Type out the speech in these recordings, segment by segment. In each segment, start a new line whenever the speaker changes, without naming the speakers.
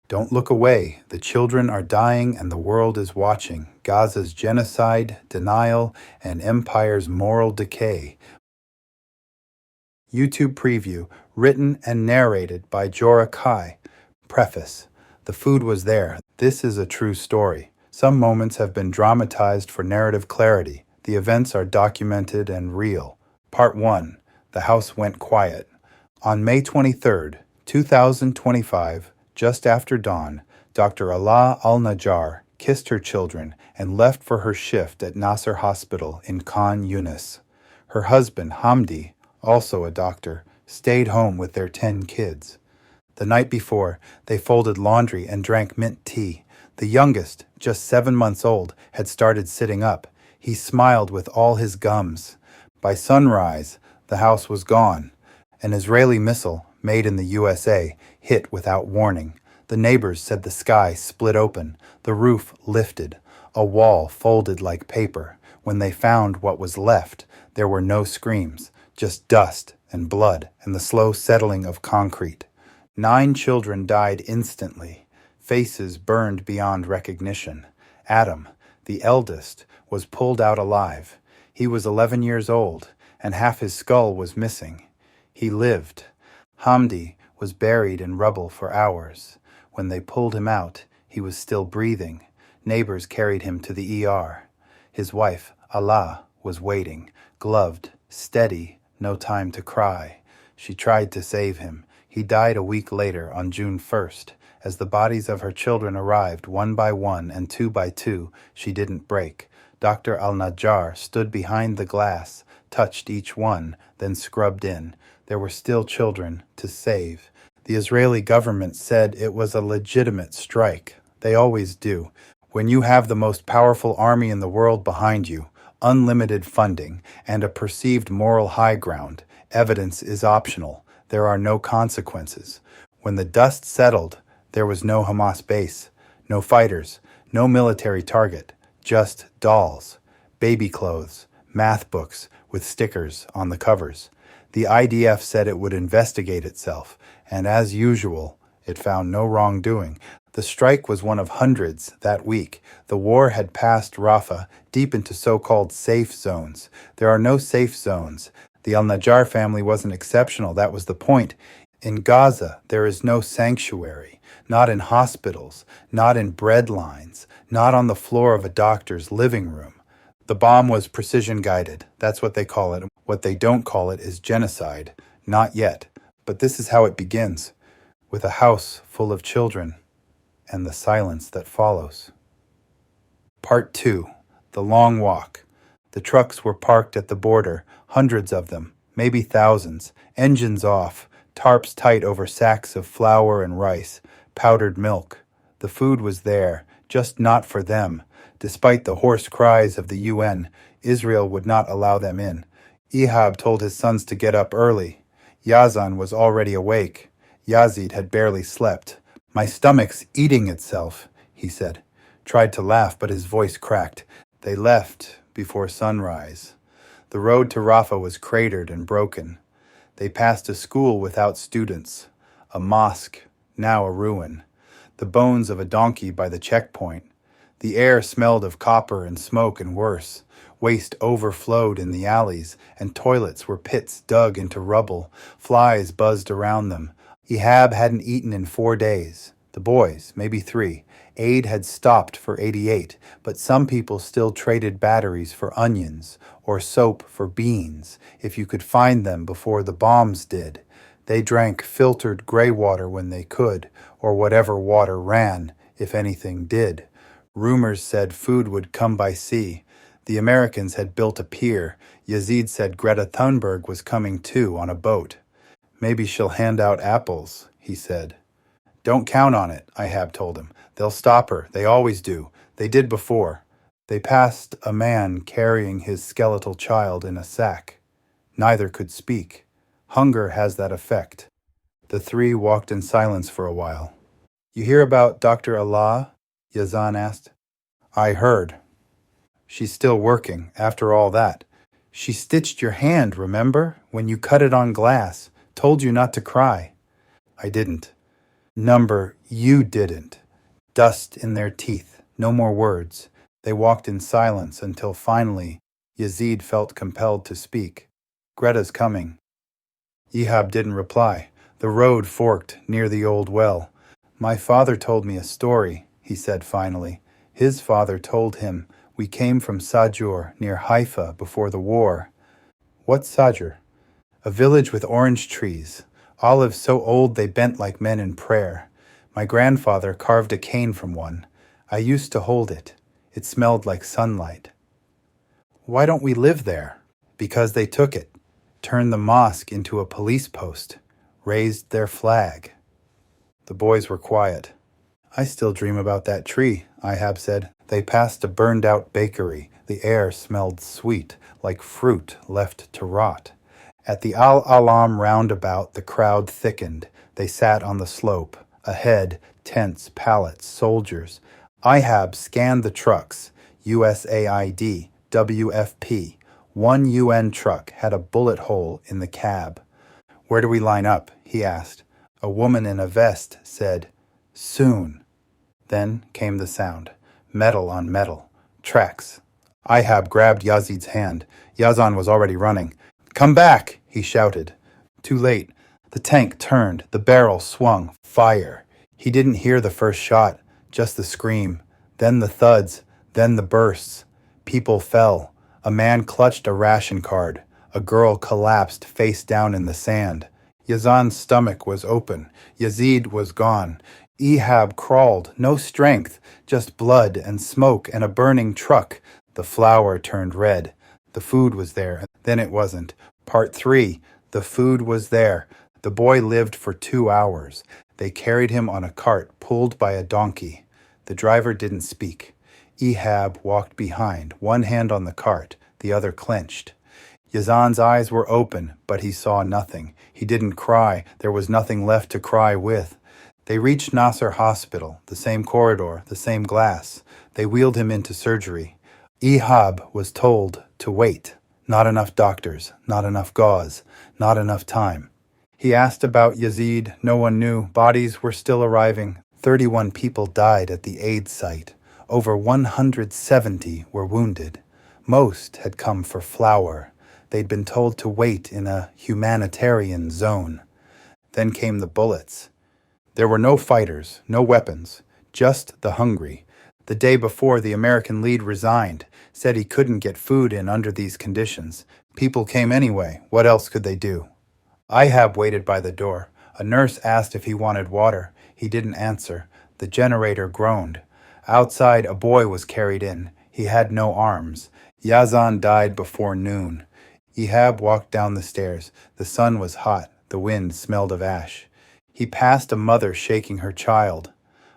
Don't look away. The children are dying and the world is watching. Gaza's genocide, denial, and empire's moral decay. YouTube preview, written and narrated by Jorah Kai. Preface. The food was there. This is a true story. Some moments have been dramatized for narrative clarity. The events are documented and real. Part 1. The house went quiet. On May 23, 2025, just after dawn, Dr. Alaa al-Najjar kissed her children and left for her shift at Nasser Hospital in Khan Yunis. Her husband, Hamdi, also a doctor, stayed home with their 10 kids. The night before, they folded laundry and drank mint tea. The youngest, just 7 months old, had started sitting up. He smiled with all his gums. By sunrise, the house was gone. An Israeli missile, made in the USA, hit without warning. The neighbors said the sky split open, the roof lifted, a wall folded like paper. When they found what was left, there were no screams, just dust and blood and the slow settling of concrete. 9 children died instantly, faces burned beyond recognition. Adam, the eldest, was pulled out alive. He was 11 years old, and half his skull was missing. He lived. Hamdi was buried in rubble for hours. When they pulled him out, he was still breathing. Neighbors carried him to the ER. His wife, Alaa, was waiting, gloved, steady, no time to cry. She tried to save him. He died a week later on June 1st. As the bodies of her children arrived one by one and 2 by 2, she didn't break. Dr. al-Najjar stood behind the glass, touched each one, then scrubbed in. There were still children to save. The Israeli government said it was a legitimate strike. They always do. When you have the most powerful army in the world behind you, unlimited funding, and a perceived moral high ground, evidence is optional. There are no consequences. When the dust settled, there was no Hamas base, no fighters, no military target, just dolls, baby clothes, math books with stickers on the covers. The IDF said it would investigate itself, and as usual, it found no wrongdoing. The strike was one of hundreds that week. The war had passed Rafah deep into so-called safe zones. There are no safe zones. The al-Najjar family wasn't exceptional, that was the point. In Gaza, there is no sanctuary, not in hospitals, not in bread lines, not on the floor of a doctor's living room. The bomb was precision-guided. That's what they call it. What they don't call it is genocide. Not yet. But this is how it begins, with a house full of children and the silence that follows. Part 2. The long walk. The trucks were parked at the border, hundreds of them, maybe thousands, engines off, tarps tight over sacks of flour and rice, powdered milk. The food was there, just not for them. Despite the hoarse cries of the UN, Israel would not allow them in. Ehab told his sons to get up early. Yazan was already awake. Yazid had barely slept. "My stomach's eating itself," he said. Tried to laugh, but his voice cracked. They left before sunrise. The road to Rafah was cratered and broken. They passed a school without students, a mosque, now a ruin, the bones of a donkey by the checkpoint. The air smelled of copper and smoke and worse. Waste overflowed in the alleys, and toilets were pits dug into rubble. Flies buzzed around them. Ehab hadn't eaten in 4 days. The boys, maybe 3. Aid had stopped for 88, but some people still traded batteries for onions or soap for beans, if you could find them before the bombs did. They drank filtered gray water when they could, or whatever water ran, if anything did. Rumors said food would come by sea. The Americans had built a pier. Yazid said Greta Thunberg was coming too on a boat. "Maybe she'll hand out apples," he said. "Don't count on it," Ihab told him. "They'll stop her. They always do. They did before." They passed a man carrying his skeletal child in a sack. Neither could speak. Hunger has that effect. The 3 walked in silence for a while. "You hear about Dr. Alaa?" Yazan asked. "I heard. She's still working, after all that. She stitched your hand, remember? When you cut it on glass. Told you not to cry." "I didn't." "Number You didn't. Dust in their teeth. No more words. They walked in silence until finally Yazid felt compelled to speak. Greta's coming. Ehab didn't reply. The road forked near the old well. My father told me a story, he said finally. His father told him we came from Sajur near Haifa before the war. What's Sajur? A village with orange trees, olives so old they bent like men in prayer. My grandfather carved a cane from one. I used to hold it. It smelled like sunlight. Why don't we live there? Because they took it, turned the mosque into a police post, raised their flag. The boys were quiet. I still dream about that tree, Ihab said. They passed a burned-out bakery. The air smelled sweet, like fruit left to rot. At the Al-Alam roundabout, the crowd thickened. They sat on the slope. Ahead, tents, pallets, soldiers. Ihab scanned the trucks. USAID, WFP. One UN truck had a bullet hole in the cab. Where do we line up? He asked. A woman in a vest said, soon. Then came the sound. Metal on metal. Tracks. Ihab grabbed Yazid's hand. Yazan was already running. Come back, he shouted. Too late. The tank turned. The barrel swung. Fire. He didn't hear the first shot, just the scream. Then the thuds. Then the bursts. People fell. A man clutched a ration card. A girl collapsed face down in the sand. Yazan's stomach was open. Yazid was gone. Ehab crawled. No strength, just blood and smoke and a burning truck. The flour turned red. The food was there. Then it wasn't. Part 3. The food was there. The boy lived for 2 hours. They carried him on a cart pulled by a donkey. The driver didn't speak. Ehab walked behind, one hand on the cart, the other clenched. Yazan's eyes were open, but he saw nothing. He didn't cry. There was nothing left to cry with. They reached Nasser Hospital, the same corridor, the same glass. They wheeled him into surgery. Ehab was told to wait. Not enough doctors, not enough gauze, not enough time. He asked about Yazid. No one knew. Bodies were still arriving. 31 people died at the aid site. Over 170 were wounded. Most had come for flour. They'd been told to wait in a humanitarian zone. Then came the bullets. There were no fighters, no weapons, just the hungry. The day before, the American lead resigned, said he couldn't get food in under these conditions. People came anyway. What else could they do? Ihab waited by the door. A nurse asked if he wanted water. He didn't answer. The generator groaned. Outside, a boy was carried in. He had no arms. Yazan died before noon. Ehab walked down the stairs. The sun was hot. The wind smelled of ash. He passed a mother shaking her child.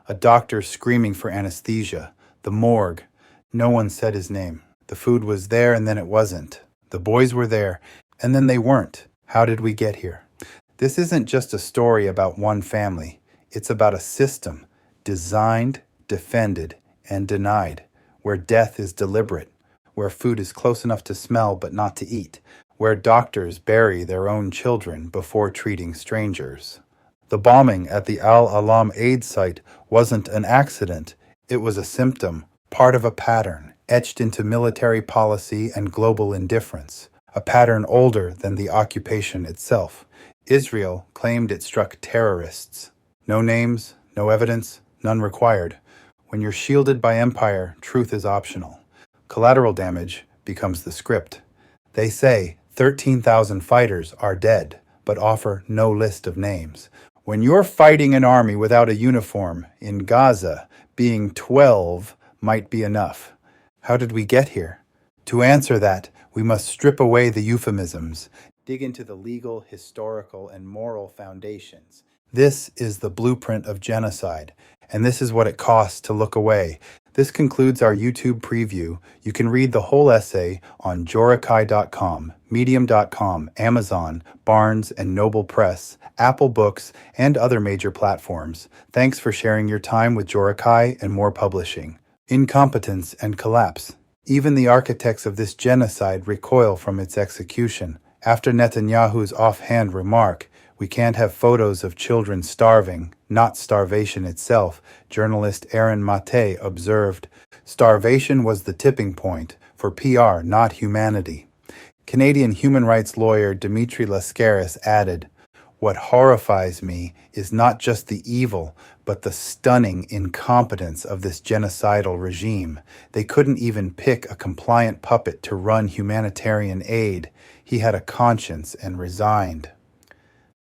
A doctor screaming for anesthesia. The morgue. No one said his name. The food was there and then it wasn't. The boys were there and then they weren't. How did we get here? This isn't just a story about one family. It's about a system, designed, defended, and denied, where death is deliberate, where food is close enough to smell but not to eat, where doctors bury their own children before treating strangers. The bombing at the Al-Alam aid site wasn't an accident. It was a symptom, part of a pattern, etched into military policy and global indifference, a pattern older than the occupation itself. Israel claimed it struck terrorists. No names, no evidence, none required. When you're shielded by empire, truth is optional. Collateral damage becomes the script. They say 13,000 fighters are dead, but offer no list of names. When you're fighting an army without a uniform in Gaza, being 12 might be enough. How did we get here? To answer that, we must strip away the euphemisms, dig into the legal, historical, and moral foundations. This is the blueprint of genocide, and this is what it costs to look away. This concludes our YouTube preview. You can read the whole essay on jorahkai.com, medium.com, Amazon, Barnes and Noble Press, Apple Books, and other major platforms. Thanks for sharing your time with Jorah Kai and More Publishing. Incompetence and collapse. Even the architects of this genocide recoil from its execution. After Netanyahu's offhand remark, We can't have photos of children starving, not starvation itself, journalist Aaron Mate observed. Starvation was the tipping point for PR, not humanity. Canadian human rights lawyer Dimitri Lascaris added, "What horrifies me is not just the evil, but the stunning incompetence of this genocidal regime. They couldn't even pick a compliant puppet to run humanitarian aid. He had a conscience and resigned."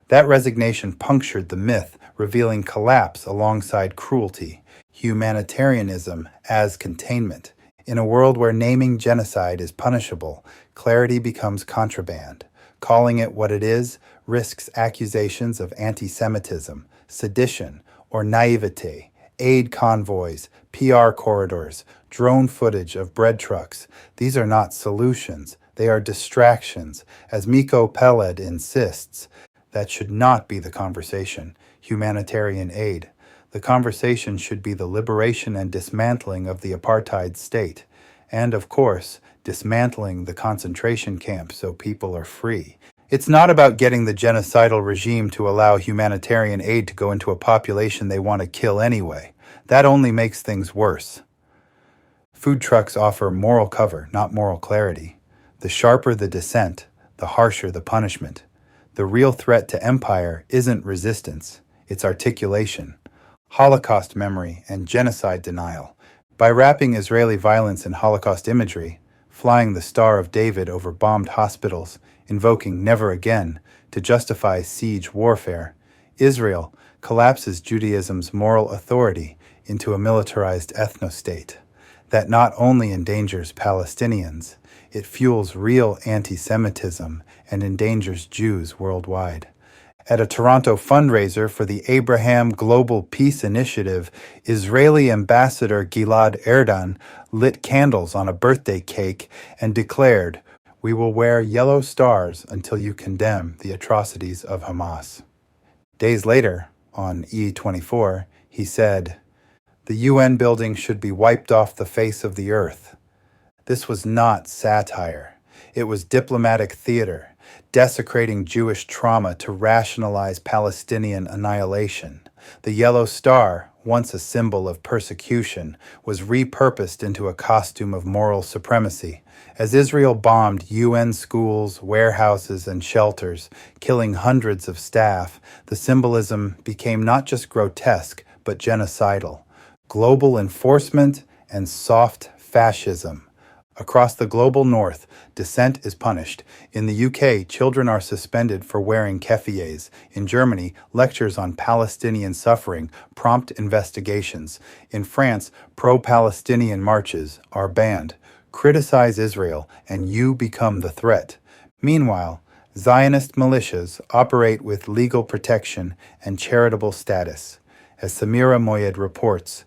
That resignation punctured the myth, revealing collapse alongside cruelty, humanitarianism as containment. In a world where naming genocide is punishable, clarity becomes contraband. Calling it what it is risks accusations of anti-Semitism, sedition, or naivete. Aid convoys, PR corridors, drone footage of bread trucks. These are not solutions. They are distractions. As Miko Peled insists, that should not be the conversation. Humanitarian aid. The conversation should be the liberation and dismantling of the apartheid state. And, of course, dismantling the concentration camps so people are free. It's not about getting the genocidal regime to allow humanitarian aid to go into a population they want to kill anyway. That only makes things worse. Food trucks offer moral cover, not moral clarity. The sharper the dissent, the harsher the punishment. The real threat to empire isn't resistance, it's articulation. Holocaust memory and genocide denial. By wrapping Israeli violence in Holocaust imagery, flying the Star of David over bombed hospitals, invoking never again to justify siege warfare, Israel collapses Judaism's moral authority into a militarized ethnostate that not only endangers Palestinians, it fuels real anti-Semitism and endangers Jews worldwide. At a Toronto fundraiser for the Abraham Global Peace Initiative, Israeli Ambassador Gilad Erdan lit candles on a birthday cake and declared, "We will wear yellow stars until you condemn the atrocities of Hamas." Days later, on E24, he said, "The UN building should be wiped off the face of the earth." This was not satire. It was diplomatic theater, desecrating Jewish trauma to rationalize Palestinian annihilation. The yellow star, once a symbol of persecution, was repurposed into a costume of moral supremacy. As Israel bombed UN schools, warehouses, and shelters, killing hundreds of staff, the symbolism became not just grotesque, but genocidal. Global enforcement and soft fascism. Across the global north, dissent is punished. In the UK, children are suspended for wearing keffiyehs. In Germany, lectures on Palestinian suffering prompt investigations. In France, pro-Palestinian marches are banned. Criticize Israel, and you become the threat. Meanwhile, Zionist militias operate with legal protection and charitable status. As Samira Moyed reports,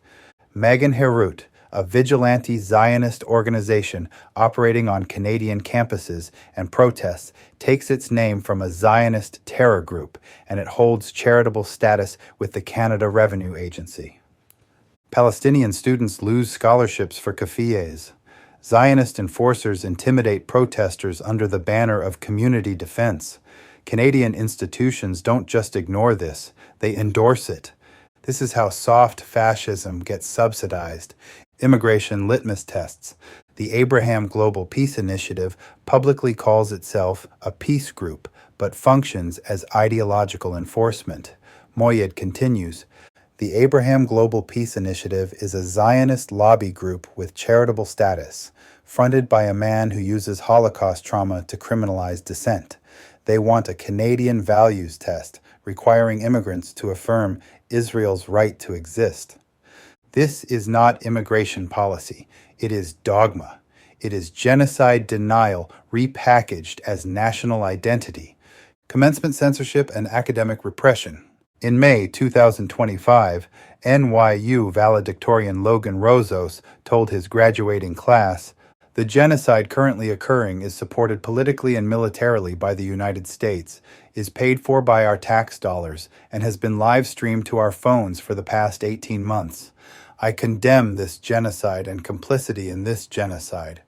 Megan Herut, a vigilante Zionist organization operating on Canadian campuses and protests, takes its name from a Zionist terror group, and it holds charitable status with the Canada Revenue Agency. Palestinian students lose scholarships for keffiyehs. Zionist enforcers intimidate protesters under the banner of community defense. Canadian institutions don't just ignore this, they endorse it. This is how soft fascism gets subsidized. Immigration litmus tests. The Abraham Global Peace Initiative publicly calls itself a peace group, but functions as ideological enforcement. Moyed continues, the Abraham Global Peace Initiative is a Zionist lobby group with charitable status, fronted by a man who uses Holocaust trauma to criminalize dissent. They want a Canadian values test, requiring immigrants to affirm Israel's right to exist. This is not immigration policy. It is dogma. It is genocide denial repackaged as national identity, commencement censorship, and academic repression. In May 2025, NYU valedictorian Logan Rozos told his graduating class, "The genocide currently occurring is supported politically and militarily by the United States, is paid for by our tax dollars, and has been live-streamed to our phones for the past 18 months. I condemn this genocide and complicity in this genocide."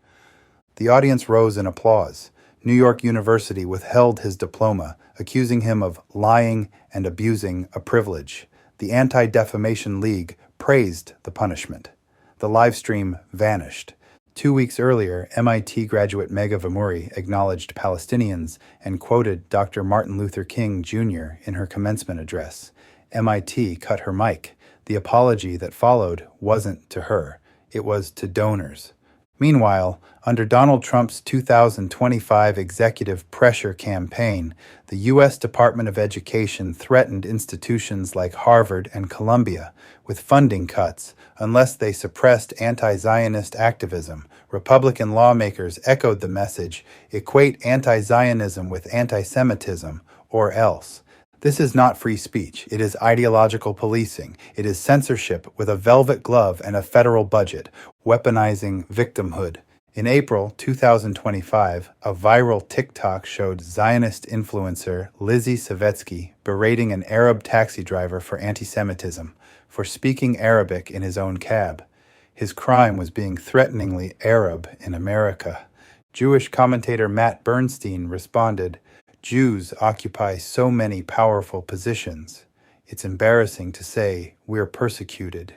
The audience rose in applause. New York University withheld his diploma, accusing him of lying and abusing a privilege. The Anti-Defamation League praised the punishment. The live stream vanished. 2 weeks earlier, MIT graduate Megha Vamuri acknowledged Palestinians and quoted Dr. Martin Luther King Jr. in her commencement address. MIT cut her mic. The apology that followed wasn't to her. It was to donors. Meanwhile, under Donald Trump's 2025 executive pressure campaign, the U.S. Department of Education threatened institutions like Harvard and Columbia with funding cuts unless they suppressed anti-Zionist activism. Republican lawmakers echoed the message, equate anti-Zionism with anti-Semitism, or else. This is not free speech. It is ideological policing. It is censorship with a velvet glove and a federal budget, weaponizing victimhood. In April 2025, a viral TikTok showed Zionist influencer Lizzie Savetsky berating an Arab taxi driver for anti-Semitism, for speaking Arabic in his own cab. His crime was being threateningly Arab in America. Jewish commentator Matt Bernstein responded, "Jews occupy so many powerful positions. It's embarrassing to say we're persecuted."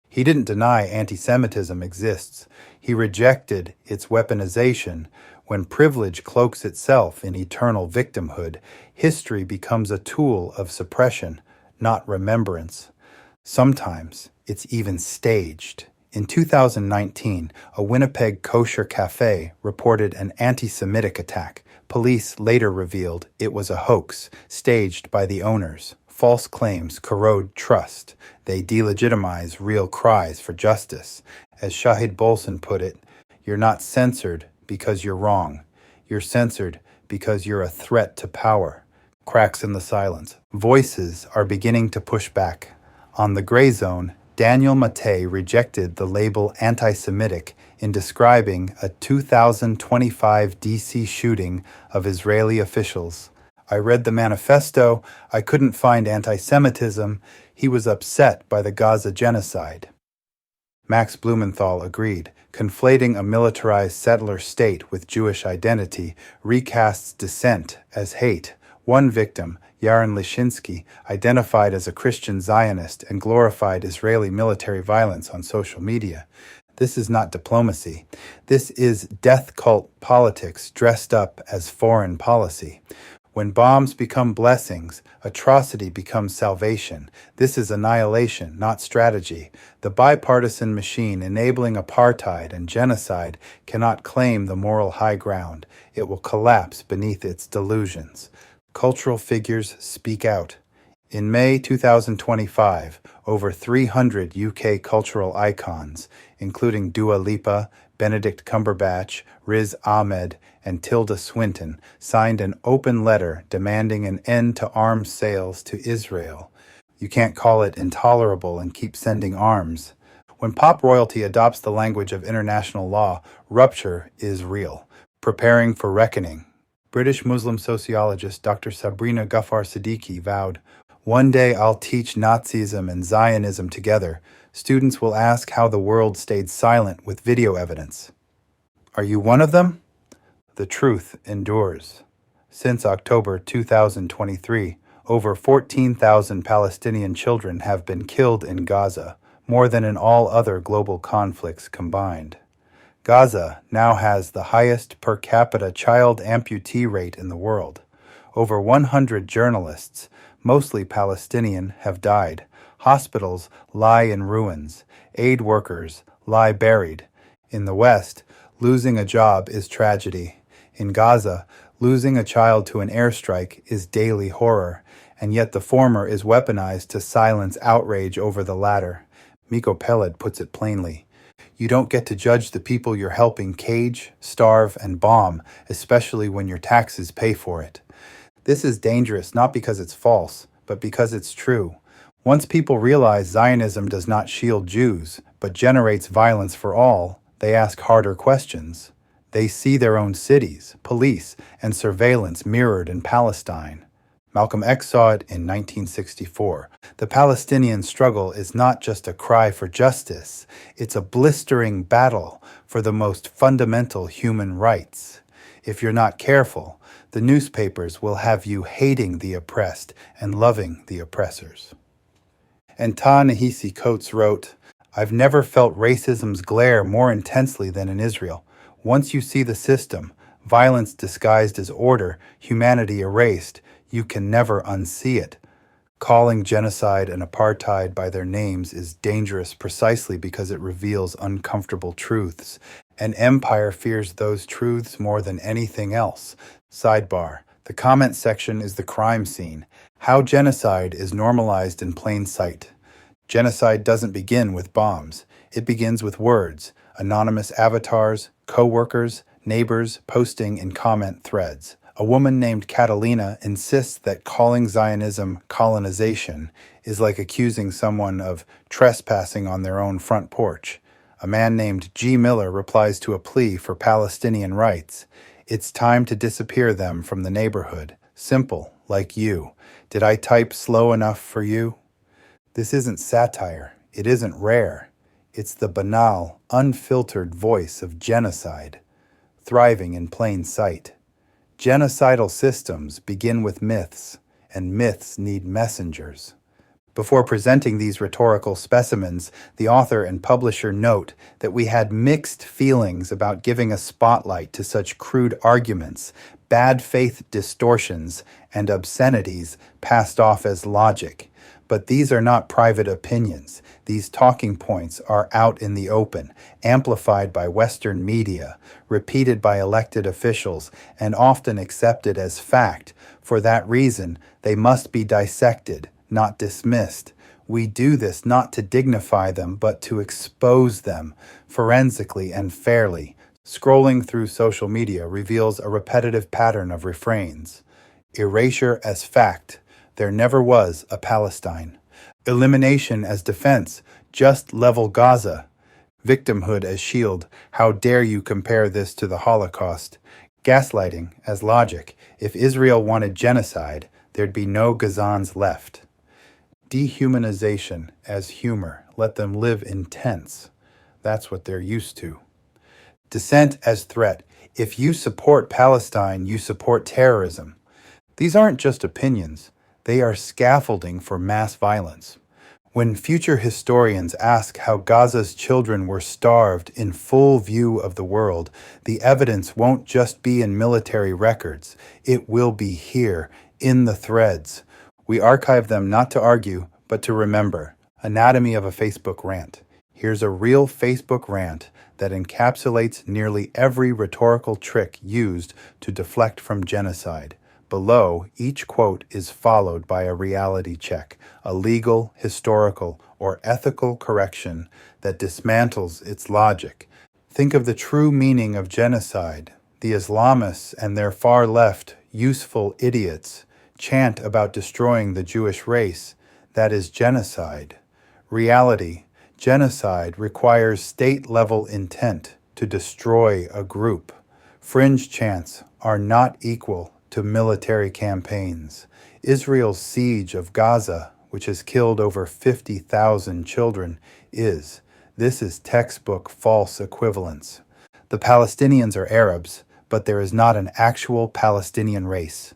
He didn't deny anti-Semitism exists. He rejected its weaponization. When privilege cloaks itself in eternal victimhood, history becomes a tool of suppression, not remembrance. Sometimes it's even staged. In 2019, a Winnipeg kosher cafe reported an anti-Semitic attack. Police later revealed it was a hoax staged by the owners. False claims corrode trust. They delegitimize real cries for justice. As Shahid Bolson put it, you're not censored because you're wrong. You're censored because you're a threat to power. Cracks in the silence. Voices are beginning to push back. On the gray zone, Daniel Mattei rejected the label anti-Semitic in describing a 2025 DC shooting of Israeli officials. I read the manifesto. I couldn't find anti-Semitism. He was upset by the Gaza genocide. Max Blumenthal agreed. Conflating a militarized settler state with Jewish identity recasts dissent as hate. One victim, Yaron Lishinsky, identified as a Christian Zionist and glorified Israeli military violence on social media. This is not diplomacy. This is death cult politics dressed up as foreign policy. When bombs become blessings, atrocity becomes salvation. This is annihilation, not strategy. The bipartisan machine enabling apartheid and genocide cannot claim the moral high ground. It will collapse beneath its delusions. Cultural figures speak out. In May 2025, over 300 UK cultural icons, including Dua Lipa, Benedict Cumberbatch, Riz Ahmed, and Tilda Swinton, signed an open letter demanding an end to arms sales to Israel. You can't call it intolerable and keep sending arms. When pop royalty adopts the language of international law, rupture is real, preparing for reckoning. British Muslim sociologist Dr. Sabrina Ghaffar Siddiqui vowed, "One day I'll teach Nazism and Zionism together. Students will ask how the world stayed silent with video evidence. Are you one of them?" The truth endures. Since October 2023, over 14,000 Palestinian children have been killed in Gaza, more than in all other global conflicts combined. Gaza now has the highest per capita child amputee rate in the world. Over 100 journalists, mostly Palestinian, have died. Hospitals lie in ruins. Aid workers lie buried. In the West, losing a job is tragedy. In Gaza, losing a child to an airstrike is daily horror, and yet the former is weaponized to silence outrage over the latter. Miko Peled puts it plainly. You don't get to judge the people you're helping cage, starve, and bomb, especially when your taxes pay for it. This is dangerous not because it's false, but because it's true. Once people realize Zionism does not shield Jews, but generates violence for all, they ask harder questions. They see their own cities, police, and surveillance mirrored in Palestine. Malcolm X saw it in 1964. The Palestinian struggle is not just a cry for justice, it's a blistering battle for the most fundamental human rights. If you're not careful, the newspapers will have you hating the oppressed and loving the oppressors. And Ta-Nehisi Coates wrote, "I've never felt racism's glare more intensely than in Israel. Once you see the system, violence disguised as order, humanity erased, you can never unsee it. Calling genocide and apartheid by their names is dangerous precisely because it reveals uncomfortable truths. An empire fears those truths more than anything else." Sidebar: the comment section is the crime scene. How genocide is normalized in plain sight. Genocide doesn't begin with bombs. It begins with words, anonymous avatars, co-workers, neighbors posting in comment threads. A woman named Catalina insists that calling Zionism colonization is like accusing someone of trespassing on their own front porch. A man named G. Miller replies to a plea for Palestinian rights. It's time to disappear them from the neighborhood. Simple, like you. Did I type slow enough for you? This isn't satire. It isn't rare. It's the banal, unfiltered voice of genocide, thriving in plain sight. Genocidal systems begin with myths, and myths need messengers. Before presenting these rhetorical specimens, the author and publisher note that we had mixed feelings about giving a spotlight to such crude arguments, bad faith distortions, and obscenities passed off as logic. But these are not private opinions. These talking points are out in the open, amplified by Western media, repeated by elected officials, and often accepted as fact. For that reason, they must be dissected, not dismissed. We do this not to dignify them, but to expose them forensically and fairly. Scrolling through social media reveals a repetitive pattern of refrains. Erasure as fact. There never was a Palestine. Elimination as defense. Just level Gaza. Victimhood as shield. How dare you compare this to the Holocaust? Gaslighting as logic. If Israel wanted genocide, there'd be no Gazans left. Dehumanization as humor. Let them live in tents. That's what they're used to. Dissent as threat. If you support Palestine, you support terrorism. These aren't just opinions. They are scaffolding for mass violence. When future historians ask how Gaza's children were starved in full view of the world, the evidence won't just be in military records. It will be here, in the threads. We archive them not to argue, but to remember. Anatomy of a Facebook rant. Here's a real Facebook rant that encapsulates nearly every rhetorical trick used to deflect from genocide. Below, each quote is followed by a reality check, a legal, historical, or ethical correction that dismantles its logic. Think of the true meaning of genocide. The Islamists and their far left, useful idiots, chant about destroying the Jewish race. That is genocide. Reality. Genocide requires state-level intent to destroy a group. Fringe chants are not equal to military campaigns. Israel's siege of Gaza, which has killed over 50,000 children, is. This is textbook false equivalence. The Palestinians are Arabs, but there is not an actual Palestinian race.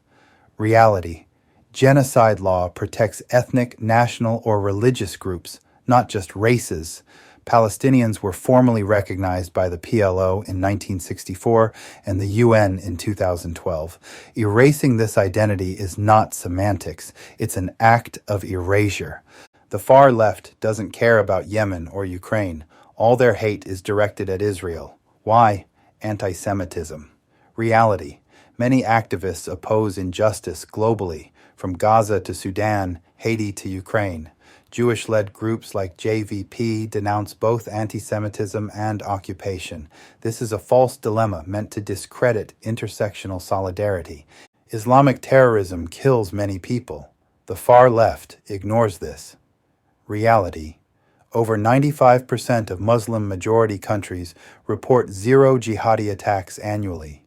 Reality. Genocide law protects ethnic, national, or religious groups, not just races. Palestinians were formally recognized by the PLO in 1964 and the UN in 2012. Erasing this identity is not semantics. It's an act of erasure. The far left doesn't care about Yemen or Ukraine. All their hate is directed at Israel. Why? Anti-Semitism. Reality. Many activists oppose injustice globally, from Gaza to Sudan, Haiti to Ukraine. Jewish-led groups like JVP denounce both anti-Semitism and occupation. This is a false dilemma meant to discredit intersectional solidarity. Islamic terrorism kills many people. The far left ignores this. Reality. Over 95% of Muslim-majority countries report zero jihadi attacks annually.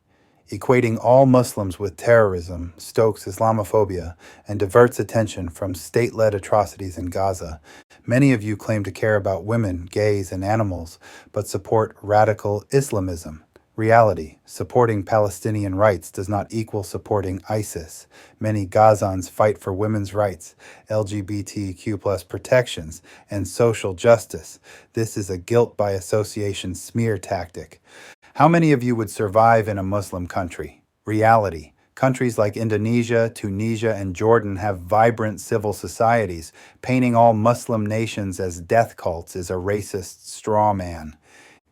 Equating all Muslims with terrorism stokes Islamophobia and diverts attention from state-led atrocities in Gaza. Many of you claim to care about women, gays, and animals, but support radical Islamism. Reality: supporting Palestinian rights does not equal supporting ISIS. Many Gazans fight for women's rights, LGBTQ+ protections, and social justice. This is a guilt by association smear tactic. How many of you would survive in a Muslim country? Reality: countries like Indonesia, Tunisia, and Jordan have vibrant civil societies. Painting all Muslim nations as death cults is a racist straw man.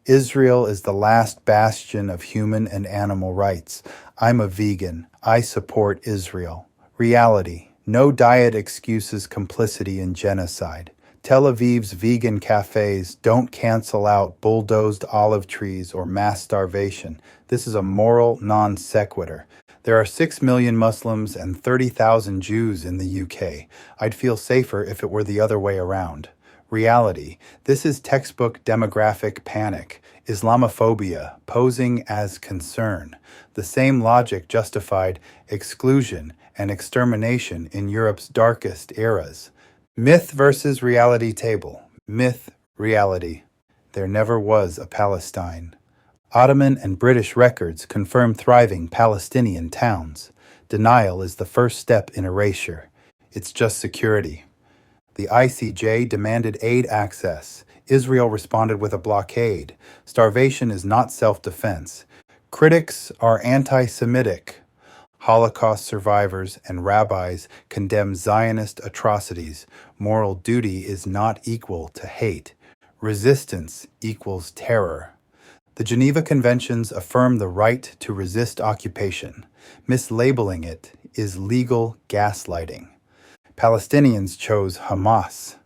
Israel is the last bastion of human and animal rights. I'm a vegan. I support Israel. Reality: no diet excuses complicity in genocide. Tel Aviv's vegan cafes don't cancel out bulldozed olive trees or mass starvation. This is a moral non sequitur. There are 6 million Muslims and 30,000 Jews in the UK. I'd feel safer if it were the other way around. Reality: this is textbook demographic panic, Islamophobia posing as concern. The same logic justified exclusion and extermination in Europe's darkest eras. Myth versus reality table. Myth, reality: there never was a Palestine. Ottoman and British records confirm thriving Palestinian towns. Denial is the first step in erasure. It's just security. The ICJ demanded aid access. Israel responded with a blockade. Starvation is not self-defense. Critics are anti-Semitic. Holocaust survivors and rabbis condemn Zionist atrocities. Moral duty is not equal to hate. Resistance equals terror. The Geneva Conventions affirm the right to resist occupation. Mislabeling it is legal gaslighting. Palestinians chose Hamas.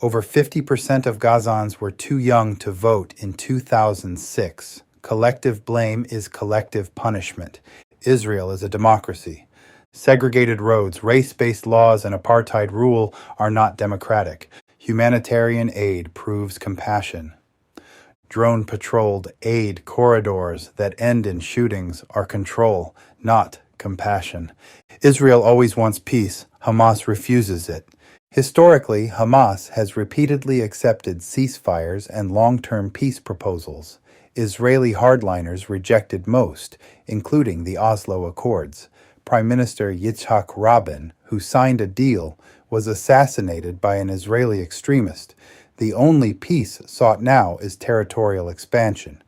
Over 50% of Gazans were too young to vote in 2006. Collective blame is collective punishment. Israel is a democracy. Segregated roads, race-based laws, and apartheid rule are not democratic. Humanitarian aid proves compassion. Drone-patrolled aid corridors that end in shootings are control, not compassion. Israel always wants peace. Hamas refuses it. Historically, Hamas has repeatedly accepted ceasefires and long-term peace proposals. Israeli hardliners rejected most, including the Oslo Accords. Prime Minister Yitzhak Rabin, who signed a deal, was assassinated by an Israeli extremist. The only peace sought now is territorial expansion.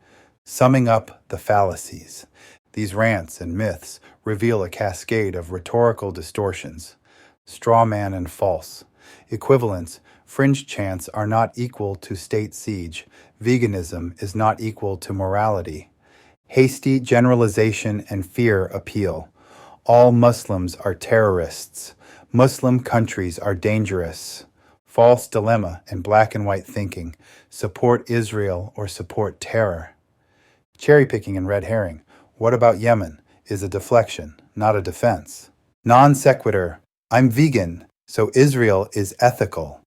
Summing up the fallacies. These rants and myths reveal a cascade of rhetorical distortions. Straw man and false. Equivalence: fringe chants are not equal to state siege. Veganism is not equal to morality. Hasty generalization and fear appeal. All Muslims are terrorists. Muslim countries are dangerous. False dilemma and black and white thinking. Support Israel or support terror. Cherry picking and red herring. What about Yemen? Is a deflection, not a defense. Non sequitur: I'm vegan, so Israel is ethical.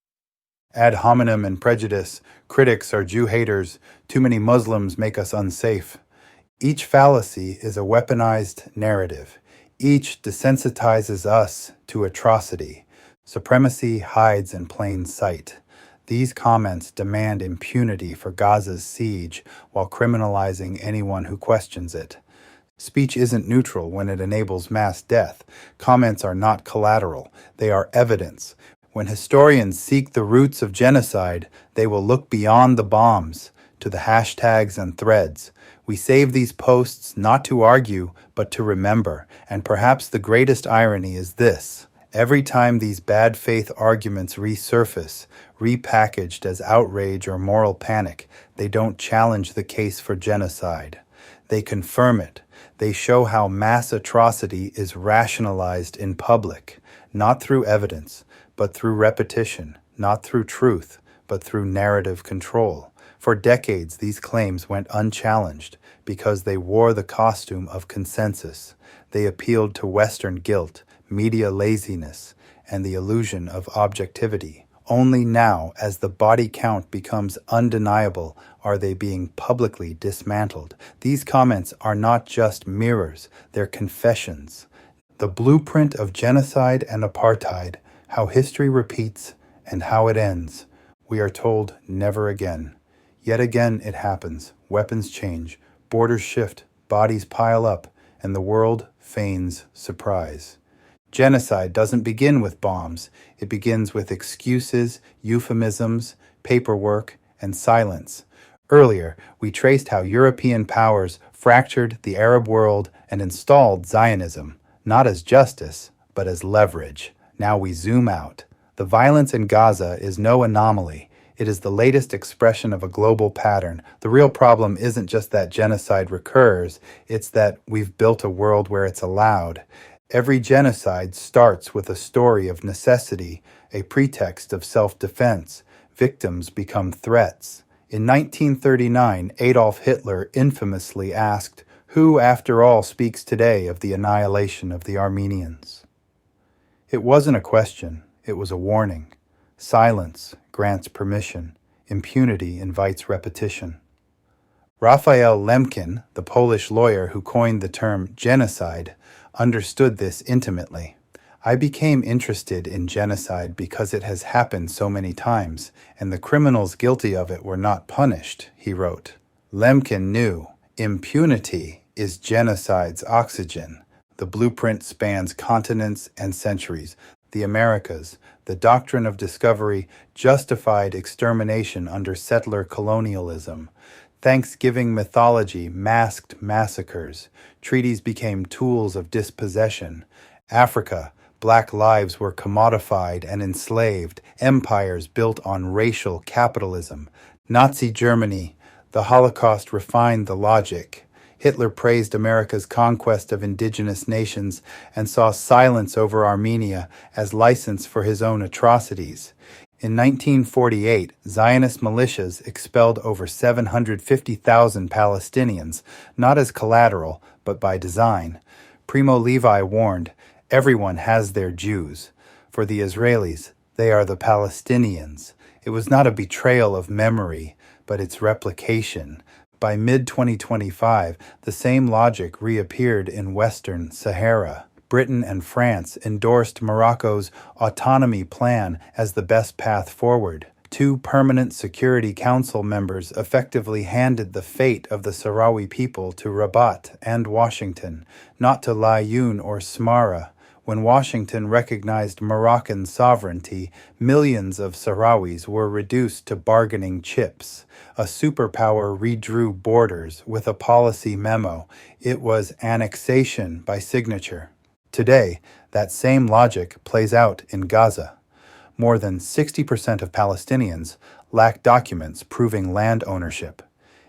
Ad hominem and prejudice. Critics are Jew haters. Too many Muslims make us unsafe. Each fallacy is a weaponized narrative. Each desensitizes us to atrocity. Supremacy hides in plain sight. These comments demand impunity for Gaza's siege while criminalizing anyone who questions it. Speech isn't neutral when it enables mass death. Comments are not collateral. They are evidence. When historians seek the roots of genocide, they will look beyond the bombs to the hashtags and threads. We save these posts not to argue, but to remember. And perhaps the greatest irony is this: every time these bad faith arguments resurface, repackaged as outrage or moral panic, they don't challenge the case for genocide. They confirm it. They show how mass atrocity is rationalized in public, not through evidence, but through repetition, not through truth, but through narrative control. For decades, these claims went unchallenged because they wore the costume of consensus. They appealed to Western guilt, media laziness, and the illusion of objectivity. Only now, as the body count becomes undeniable, are they being publicly dismantled. These comments are not just mirrors, they're confessions. The blueprint of genocide and apartheid, how history repeats and how it ends. We are told never again. Yet again it happens. Weapons change, Borders shift, bodies pile up, and the world feigns surprise. Genocide doesn't begin with bombs. It begins with excuses, euphemisms, paperwork, and silence. Earlier, we traced how European powers fractured the Arab world and installed Zionism, not as justice, but as leverage. Now we zoom out. The violence in Gaza is no anomaly. It is the latest expression of a global pattern. The real problem isn't just that genocide recurs, it's that we've built a world where it's allowed. Every genocide starts with a story of necessity, a pretext of self-defense. Victims become threats. In 1939, Adolf Hitler infamously asked, "Who, after all, speaks today of the annihilation of the Armenians?" It wasn't a question, it was a warning. Silence grants permission. Impunity invites repetition. Raphael Lemkin, the Polish lawyer who coined the term genocide, understood this intimately. I became interested in genocide because it has happened so many times, and the criminals guilty of it were not punished, he wrote. Lemkin knew impunity is genocide's oxygen. The blueprint spans continents and centuries. The Americas, the doctrine of discovery, justified extermination under settler colonialism. Thanksgiving mythology masked massacres. Treaties became tools of dispossession. Africa, black lives were commodified and enslaved. Empires built on racial capitalism. Nazi Germany, the Holocaust refined the logic. Hitler praised America's conquest of indigenous nations and saw silence over Armenia as license for his own atrocities. In 1948, Zionist militias expelled over 750,000 Palestinians, not as collateral, but by design. Primo Levi warned, "Everyone has their Jews. For the Israelis, they are the Palestinians." It was not a betrayal of memory, but its replication. By mid-2025, the same logic reappeared in Western Sahara. Britain and France endorsed Morocco's autonomy plan as the best path forward. 2 permanent Security Council members effectively handed the fate of the Sahrawi people to Rabat and Washington, not to Laayoune or Smara. When Washington recognized Moroccan sovereignty, millions of Sahrawis were reduced to bargaining chips. A superpower redrew borders with a policy memo. It was annexation by signature. Today, that same logic plays out in Gaza. More than 60% of Palestinians lack documents proving land ownership.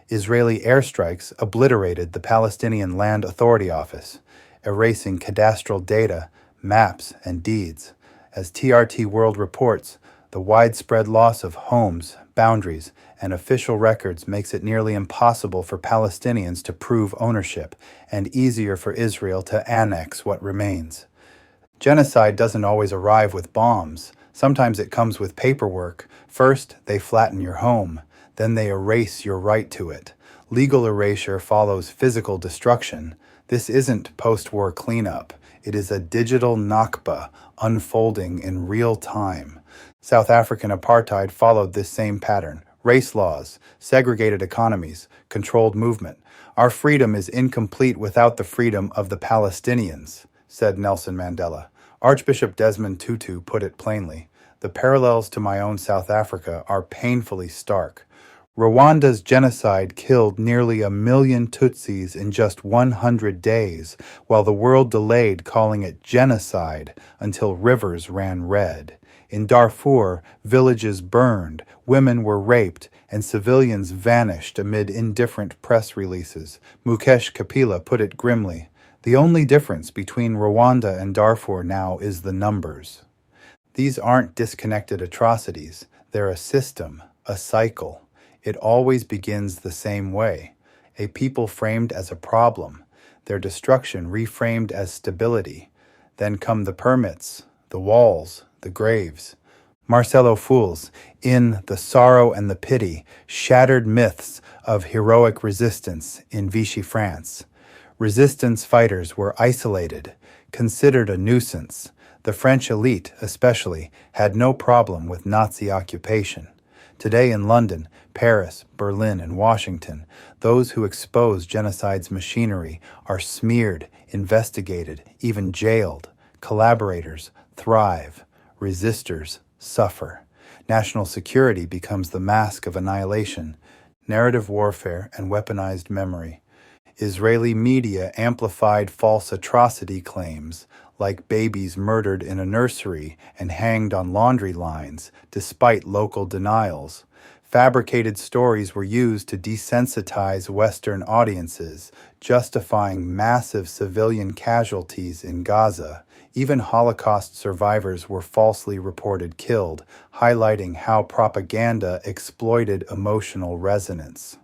Israeli airstrikes obliterated the Palestinian Land Authority Office, erasing cadastral data, maps, and deeds. As TRT World reports, the widespread loss of homes, boundaries, and official records makes it nearly impossible for Palestinians to prove ownership and easier for Israel to annex what remains. Genocide doesn't always arrive with bombs. Sometimes it comes with paperwork. First, they flatten your home. Then they erase your right to it. Legal erasure follows physical destruction. This isn't post-war cleanup. It is a digital Nakba unfolding in real time. South African apartheid followed this same pattern. Race laws, segregated economies, controlled movement. Our freedom is incomplete without the freedom of the Palestinians, said Nelson Mandela. Archbishop Desmond Tutu put it plainly. The parallels to my own South Africa are painfully stark. Rwanda's genocide killed nearly 1 million Tutsis in just 100 days, while the world delayed calling it genocide until rivers ran red. In Darfur, villages burned, women were raped, and civilians vanished amid indifferent press releases. Mukesh Kapila put it grimly. The only difference between Rwanda and Darfur now is the numbers. These aren't disconnected atrocities. They're a system, a cycle. It always begins the same way. A people framed as a problem, their destruction reframed as stability. Then come the permits, the walls, the graves. Marcelo Fools, in The Sorrow and the Pity, shattered myths of heroic resistance in Vichy, France. Resistance fighters were isolated, considered a nuisance. The French elite, especially, had no problem with Nazi occupation. Today in London, Paris, Berlin, and Washington, those who expose genocide's machinery are smeared, investigated, even jailed. Collaborators thrive, resistors suffer. National security becomes the mask of annihilation, narrative warfare, and weaponized memory. Israeli media amplified false atrocity claims, like babies murdered in a nursery and hanged on laundry lines, despite local denials. Fabricated stories were used to desensitize Western audiences, justifying massive civilian casualties in Gaza. Even Holocaust survivors were falsely reported killed, highlighting how propaganda exploited emotional resonance.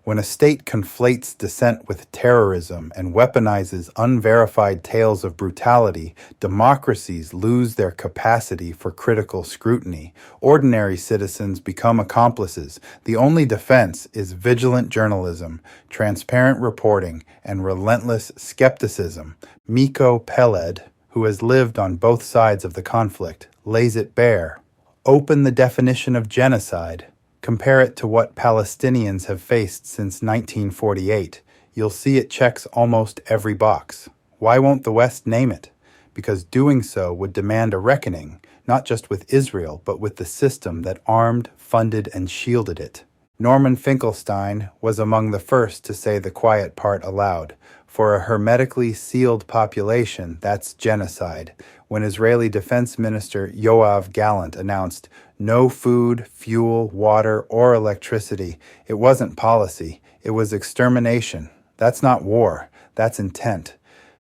When a state conflates dissent with terrorism and weaponizes unverified tales of brutality, democracies lose their capacity for critical scrutiny. Ordinary citizens become accomplices. The only defense is vigilant journalism, transparent reporting, and relentless skepticism. Miko Peled, who has lived on both sides of the conflict, lays it bare. Open the definition of genocide. Compare it to what Palestinians have faced since 1948. You'll see it checks almost every box. Why won't the West name it? Because doing so would demand a reckoning, not just with Israel, but with the system that armed, funded, and shielded it. Norman Finkelstein was among the first to say the quiet part aloud. For a hermetically sealed population, that's genocide. When Israeli Defense Minister Yoav Gallant announced no food, fuel, water, or electricity, it wasn't policy, it was extermination. That's not war, that's intent.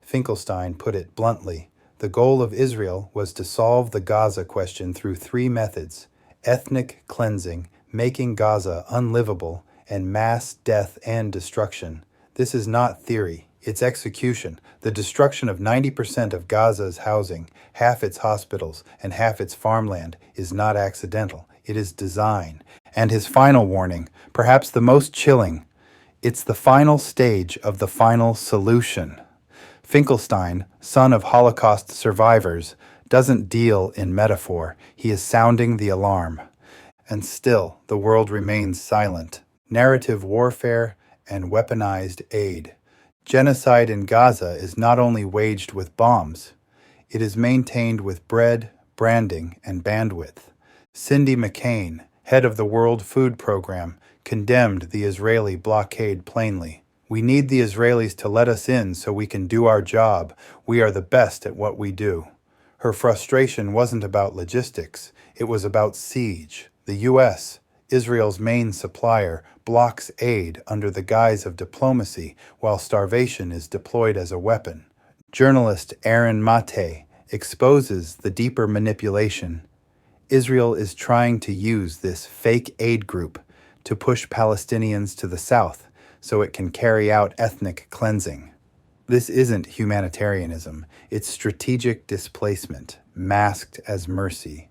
Finkelstein put it bluntly. The goal of Israel was to solve the Gaza question through three methods: ethnic cleansing, making Gaza unlivable, and mass death and destruction. This is not theory. It's execution. The destruction of 90% of Gaza's housing, half its hospitals, and half its farmland is not accidental. It is design. And his final warning, perhaps the most chilling, it's the final stage of the final solution. Finkelstein, son of Holocaust survivors, doesn't deal in metaphor. He is sounding the alarm. And still, the world remains silent. Narrative warfare and weaponized aid. Genocide in Gaza is not only waged with bombs, it is maintained with bread, branding, and bandwidth. Cindy McCain, head of the World Food Program, condemned the Israeli blockade plainly. We need the Israelis to let us in so we can do our job. We are the best at what we do. Her frustration wasn't about logistics, it was about siege. The U.S., Israel's main supplier, blocks aid under the guise of diplomacy while starvation is deployed as a weapon. Journalist Aaron Mate exposes the deeper manipulation. Israel is trying to use this fake aid group to push Palestinians to the south so it can carry out ethnic cleansing. This isn't humanitarianism, it's strategic displacement, masked as mercy.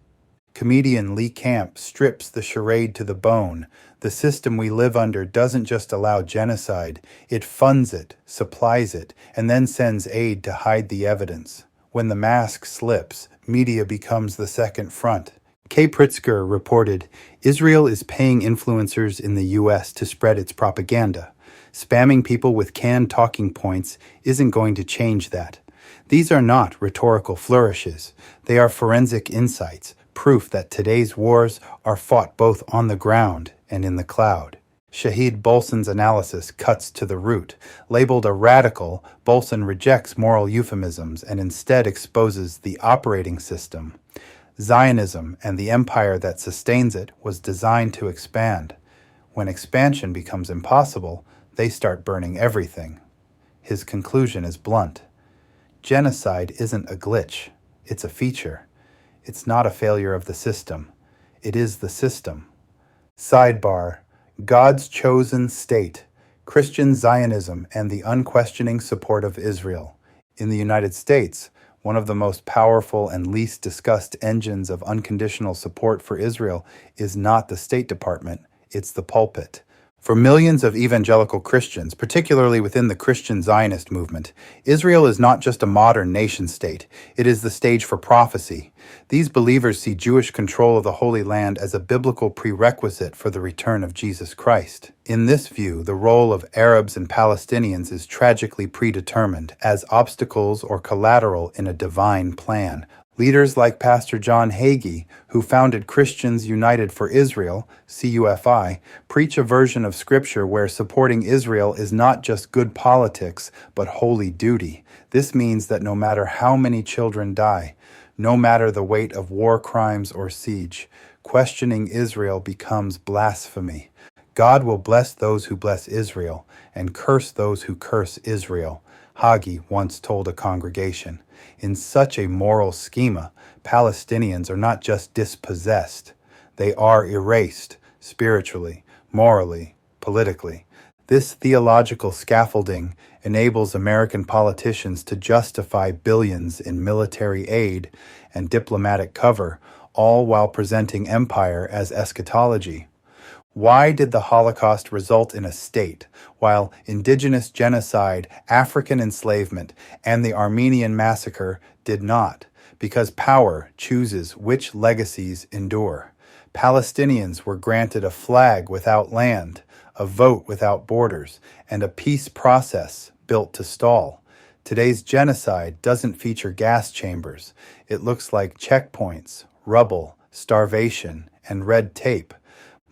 Comedian Lee Camp strips the charade to the bone. The system we live under doesn't just allow genocide, it funds it, supplies it, and then sends aid to hide the evidence. When the mask slips, media becomes the second front. Kay Pritzker reported, Israel is paying influencers in the U.S. to spread its propaganda. Spamming people with canned talking points isn't going to change that. These are not rhetorical flourishes. They are forensic insights, proof that today's wars are fought both on the ground and in the cloud. Shahid Bolson's analysis cuts to the root. Labeled a radical, Bolson rejects moral euphemisms and instead exposes the operating system. Zionism and the empire that sustains it was designed to expand. When expansion becomes impossible, they start burning everything. His conclusion is blunt. Genocide isn't a glitch, it's a feature. It's not a failure of the system. It is the system. Sidebar: God's chosen state, Christian Zionism, and the unquestioning support of Israel. In the United States, one of the most powerful and least discussed engines of unconditional support for Israel is not the State Department, it's the pulpit. For millions of evangelical Christians, particularly within the Christian Zionist movement, Israel is not just a modern nation-state, it is the stage for prophecy. These believers see Jewish control of the Holy Land as a biblical prerequisite for the return of Jesus Christ. In this view, the role of Arabs and Palestinians is tragically predetermined as obstacles or collateral in a divine plan. Leaders like Pastor John Hagee, who founded Christians United for Israel, CUFI, preach a version of Scripture where supporting Israel is not just good politics, but holy duty. This means that no matter how many children die, no matter the weight of war crimes or siege, questioning Israel becomes blasphemy. God will bless those who bless Israel and curse those who curse Israel, Hagee once told a congregation. In such a moral schema, Palestinians are not just dispossessed, they are erased spiritually, morally, politically. This theological scaffolding enables American politicians to justify billions in military aid and diplomatic cover, all while presenting empire as eschatology. Why did the Holocaust result in a state, while indigenous genocide, African enslavement, and the Armenian massacre did not? Because power chooses which legacies endure. Palestinians were granted a flag without land, a vote without borders, and a peace process built to stall. Today's genocide doesn't feature gas chambers. It looks like checkpoints, rubble, starvation, and red tape.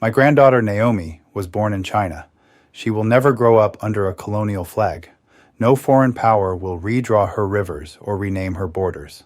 My granddaughter Naomi was born in China. She will never grow up under a colonial flag. No foreign power will redraw her rivers or rename her borders.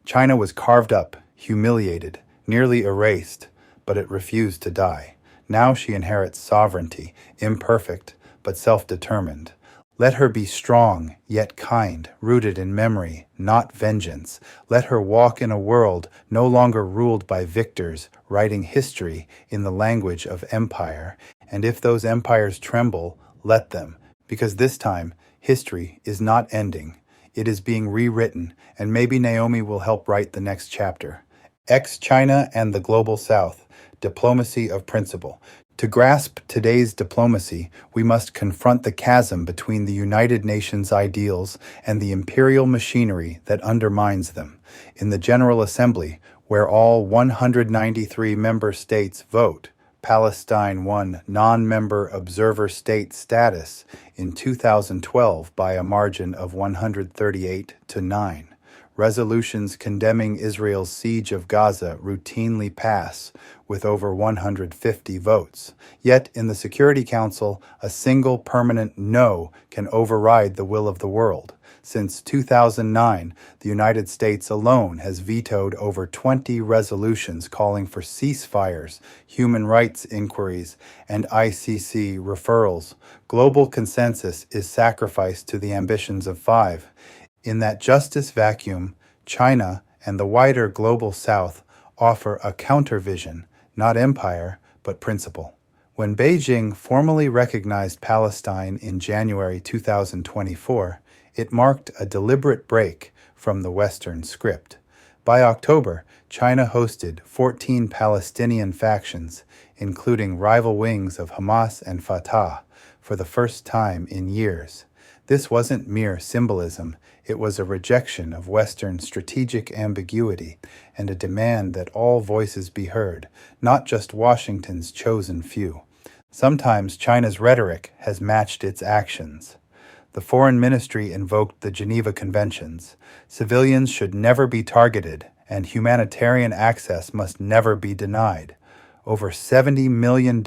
China was carved up, humiliated, nearly erased, but it refused to die. Now she inherits sovereignty, imperfect, but self-determined. Let her be strong, yet kind, rooted in memory, not vengeance. Let her walk in a world no longer ruled by victors, writing history in the language of empire. And if those empires tremble, let them, because this time, history is not ending. It is being rewritten, and maybe Naomi will help write the next chapter. Ex-China and the Global South, Diplomacy of Principle. To grasp today's diplomacy, we must confront the chasm between the United Nations ideals and the imperial machinery that undermines them. In the General Assembly, where all 193 member states vote, Palestine won non-member observer state status in 2012 by a margin of 138 to 9. Resolutions condemning Israel's siege of Gaza routinely pass with over 150 votes. Yet in the Security Council, a single permanent no can override the will of the world. Since 2009, the United States alone has vetoed over 20 resolutions calling for ceasefires, human rights inquiries, and ICC referrals. Global consensus is sacrificed to the ambitions of 5. In that justice vacuum, China and the wider Global South offer a counter-vision, not empire, but principle. When Beijing formally recognized Palestine in January 2024, it marked a deliberate break from the Western script. By October, China hosted 14 Palestinian factions, including rival wings of Hamas and Fatah, for the first time in years. This wasn't mere symbolism, it was a rejection of Western strategic ambiguity and a demand that all voices be heard, not just Washington's chosen few. Sometimes China's rhetoric has matched its actions. The Foreign Ministry invoked the Geneva Conventions. Civilians should never be targeted, and humanitarian access must never be denied. Over $70 million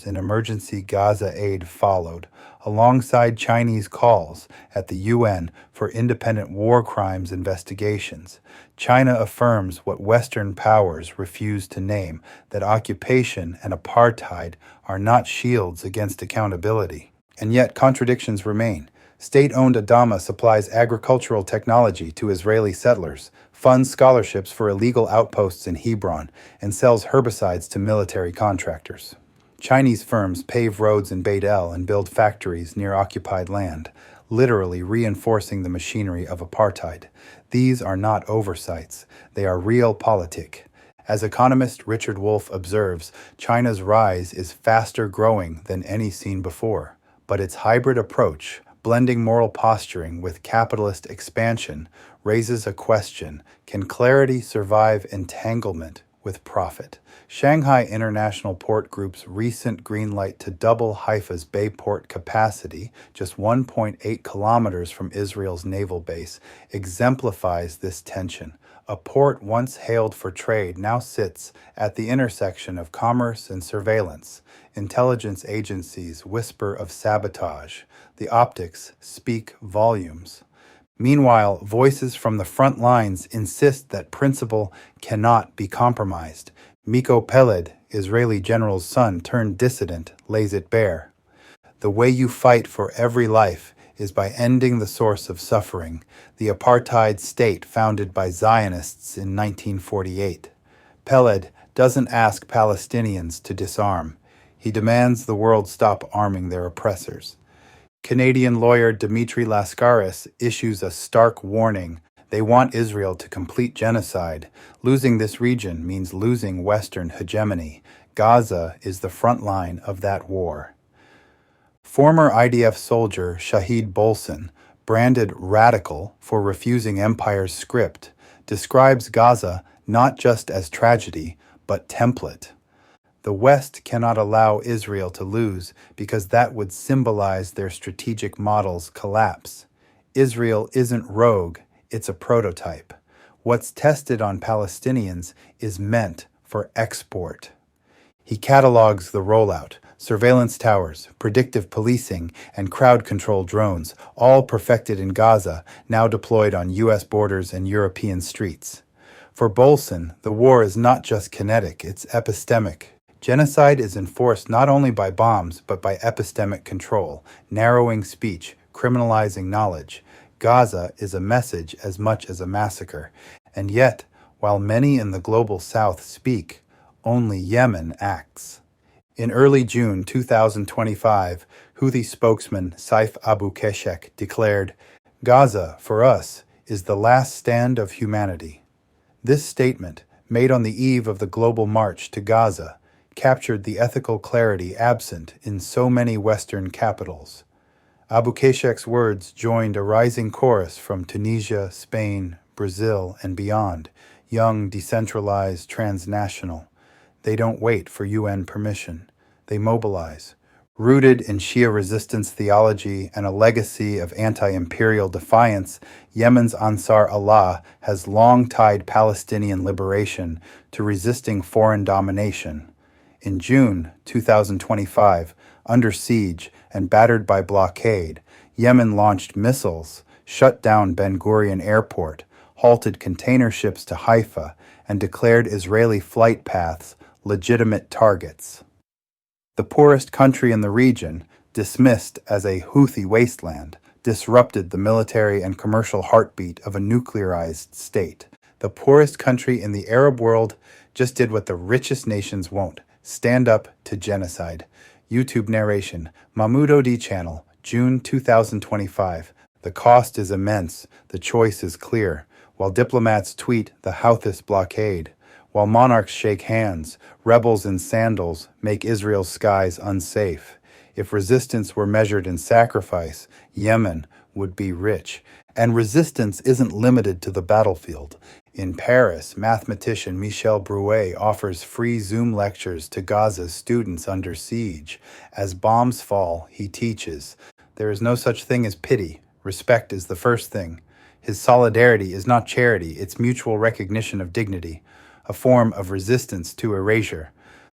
in emergency Gaza aid followed, alongside Chinese calls at the UN for independent war crimes investigations. China affirms what Western powers refuse to name, that occupation and apartheid are not shields against accountability. And yet contradictions remain. State-owned Adama supplies agricultural technology to Israeli settlers, funds scholarships for illegal outposts in Hebron, and sells herbicides to military contractors. Chinese firms pave roads in Beit El and build factories near occupied land, literally reinforcing the machinery of apartheid. These are not oversights, they are realpolitik. As economist Richard Wolff observes, China's rise is faster growing than any seen before, but its hybrid approach, blending moral posturing with capitalist expansion, raises a question: can clarity survive entanglement with profit? Shanghai International Port Group's recent green light to double Haifa's Bay port capacity, just 1.8 kilometers from Israel's naval base, exemplifies this tension. A port once hailed for trade now sits at the intersection of commerce and surveillance. Intelligence agencies whisper of sabotage. The optics speak volumes. Meanwhile, voices from the front lines insist that principle cannot be compromised. Miko Peled, Israeli general's son turned dissident, lays it bare. The way you fight for every life is by ending the source of suffering, the apartheid state founded by Zionists in 1948. Peled doesn't ask Palestinians to disarm. He demands the world stop arming their oppressors. Canadian lawyer Dimitri Lascaris issues a stark warning. They want Israel to complete genocide. Losing this region means losing Western hegemony. Gaza is the front line of that war. Former IDF soldier Shahid Bolson, branded radical for refusing Empire's script, describes Gaza not just as tragedy, but template. The West cannot allow Israel to lose because that would symbolize their strategic model's collapse. Israel isn't rogue, it's a prototype. What's tested on Palestinians is meant for export. He catalogs the rollout: surveillance towers, predictive policing, and crowd control drones, all perfected in Gaza, now deployed on U.S. borders and European streets. For Bolson, the war is not just kinetic, it's epistemic. Genocide is enforced not only by bombs, but by epistemic control, narrowing speech, criminalizing knowledge. Gaza is a message as much as a massacre. And yet, while many in the global south speak, only Yemen acts. In early June 2025, Houthi spokesman Saif Abu Keshek declared, "Gaza, for us, is the last stand of humanity." This statement, made on the eve of the global march to Gaza, captured the ethical clarity absent in so many Western capitals. Abu Keshek's words joined a rising chorus from Tunisia, Spain, Brazil, and beyond, young, decentralized, transnational. They don't wait for UN permission. They mobilize. Rooted in Shia resistance theology and a legacy of anti-imperial defiance, Yemen's Ansar Allah has long tied Palestinian liberation to resisting foreign domination. In June 2025, under siege and battered by blockade, Yemen launched missiles, shut down Ben Gurion Airport, halted container ships to Haifa, and declared Israeli flight paths legitimate targets. The poorest country in the region, dismissed as a Houthi wasteland, disrupted the military and commercial heartbeat of a nuclearized state. The poorest country in the Arab world just did what the richest nations won't: stand up to genocide. YouTube narration, Mahmoud OD channel, June 2025. The cost is immense, the choice is clear. While diplomats tweet the Houthis blockade, while monarchs shake hands, rebels in sandals make Israel's skies unsafe. If resistance were measured in sacrifice, Yemen would be rich. And resistance isn't limited to the battlefield. In Paris, mathematician Michel Brouet offers free Zoom lectures to Gaza's students under siege. As bombs fall, he teaches, there is no such thing as pity. Respect is the first thing. His solidarity is not charity, it's mutual recognition of dignity, a form of resistance to erasure.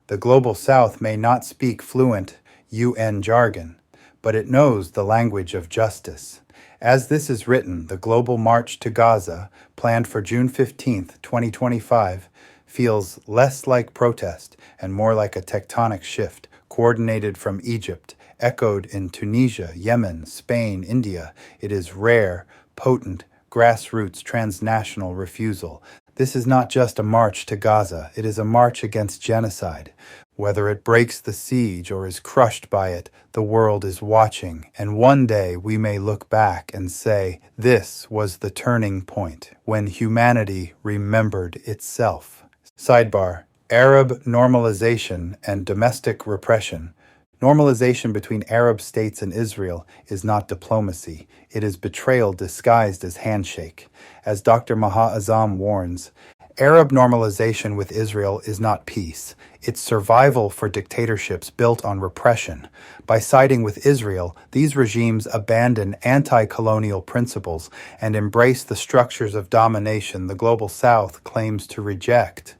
The global south may not speak fluent UN jargon, but it knows the language of justice. As this is written, the global march to Gaza, planned for June 15, 2025, feels less like protest and more like a tectonic shift, coordinated from Egypt, echoed in Tunisia, Yemen, Spain, India. It is rare, potent, grassroots, transnational refusal. This is not just a march to Gaza, it is a march against genocide. Whether it breaks the siege or is crushed by it, the world is watching, and one day we may look back and say, this was the turning point when humanity remembered itself. Sidebar: Arab normalization and domestic repression. Normalization between Arab states and Israel is not diplomacy. It is betrayal disguised as handshake. As Dr. Maha Azam warns, Arab normalization with Israel is not peace. It's survival for dictatorships built on repression. By siding with Israel, these regimes abandon anti-colonial principles and embrace the structures of domination the Global South claims to reject.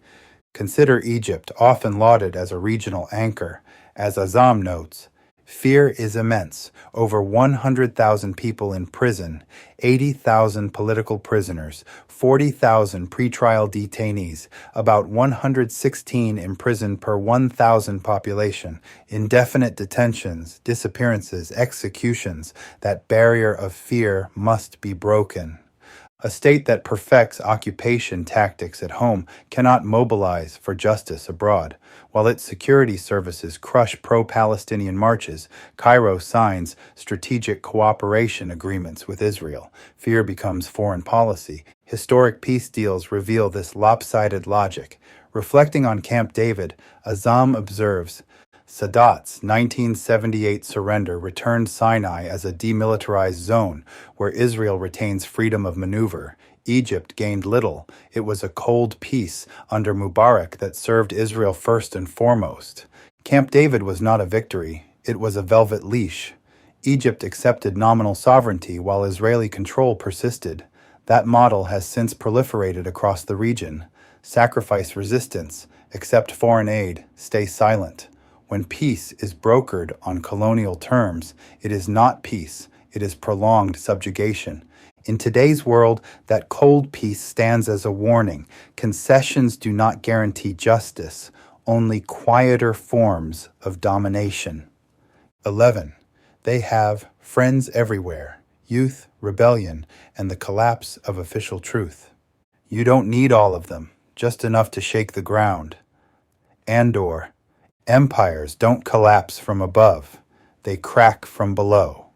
Consider Egypt, often lauded as a regional anchor. As Azam notes, fear is immense. Over 100,000 people in prison, 80,000 political prisoners, 40,000 pretrial detainees, about 116 imprisoned per 1,000 population, indefinite detentions, disappearances, executions. That barrier of fear must be broken. A state that perfects occupation tactics at home cannot mobilize for justice abroad. While its security services crush pro-Palestinian marches, Cairo signs strategic cooperation agreements with Israel. Fear becomes foreign policy. Historic peace deals reveal this lopsided logic. Reflecting on Camp David, Azam observes, Sadat's 1978 surrender returned Sinai as a demilitarized zone where Israel retains freedom of maneuver. Egypt gained little. It was a cold peace under Mubarak that served Israel first and foremost. Camp David was not a victory. It was a velvet leash. Egypt accepted nominal sovereignty while Israeli control persisted. That model has since proliferated across the region. Sacrifice resistance, accept foreign aid, stay silent. When peace is brokered on colonial terms, it is not peace, it is prolonged subjugation. In today's world, that cold peace stands as a warning. Concessions do not guarantee justice, only quieter forms of domination. 11. They have friends everywhere, youth, rebellion, and the collapse of official truth. You don't need all of them, just enough to shake the ground. Andor. Empires don't collapse from above, they crack from below.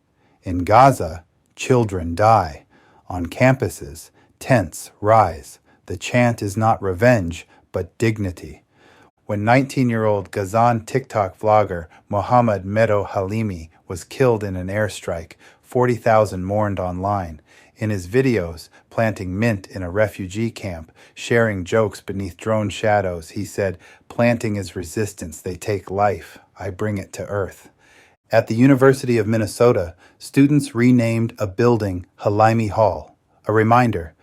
In Gaza, children die. On campuses, tents rise. The chant is not revenge, but dignity. When 19-year-old Gazan TikTok vlogger Mohammed Medo Halimi was killed in an airstrike, 40,000 mourned online. In his videos, planting mint in a refugee camp, sharing jokes beneath drone shadows, he said, "Planting is resistance. They take life. I bring it to earth." At the University of Minnesota, students renamed a building Halimi Hall. A reminder,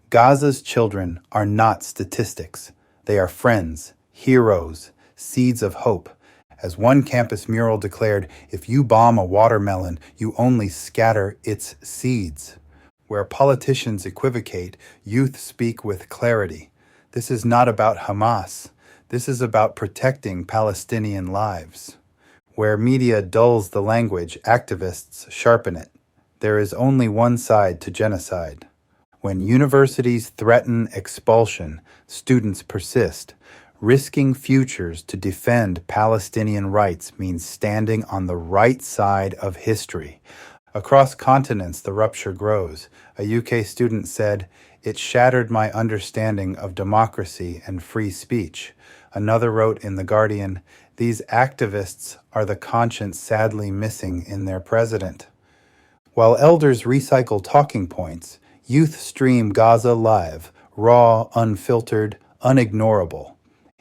Gaza's children are not statistics. They are friends, heroes, seeds of hope. As one campus mural declared, if you bomb a watermelon, you only scatter its seeds. Where politicians equivocate, youth speak with clarity. This is not about Hamas. This is about protecting Palestinian lives. Where media dulls the language, activists sharpen it. There is only one side to genocide. When universities threaten expulsion, students persist. Risking futures to defend Palestinian rights means standing on the right side of history. Across continents, the rupture grows. A UK student said, "It shattered my understanding of democracy and free speech." Another wrote in The Guardian, "These activists are the conscience sadly missing in their president." While elders recycle talking points, youth stream Gaza live, raw, unfiltered, unignorable.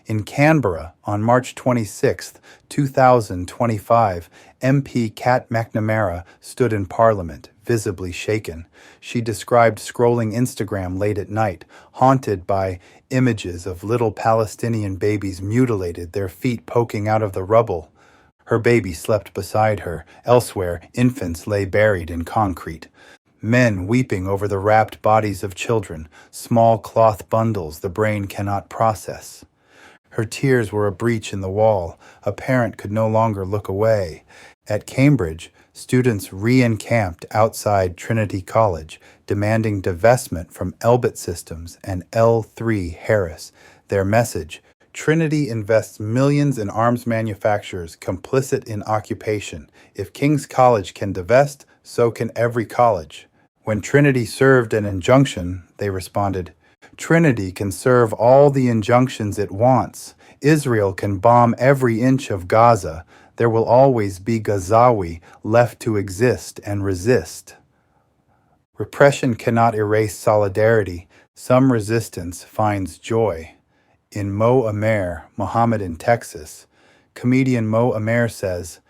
In Canberra, on March 26, 2025, MP Kat McNamara stood in Parliament, visibly shaken. She described scrolling Instagram late at night, haunted by images of little Palestinian babies mutilated, their feet poking out of the rubble. Her baby slept beside her. Elsewhere, infants lay buried in concrete. Men weeping over the wrapped bodies of children, small cloth bundles the brain cannot process. Her tears were a breach in the wall. A parent could no longer look away. At Cambridge, students re-encamped outside Trinity College, demanding divestment from Elbit Systems and L3 Harris. Their message, Trinity invests millions in arms manufacturers complicit in occupation. If King's College can divest, so can every college. When Trinity served an injunction, they responded, Trinity can serve all the injunctions it wants. Israel can bomb every inch of Gaza. There will always be Gazawi left to exist and resist. Repression cannot erase solidarity. Some resistance finds joy. In Mo Amer, Muhammad in Texas, comedian Mo Amer says,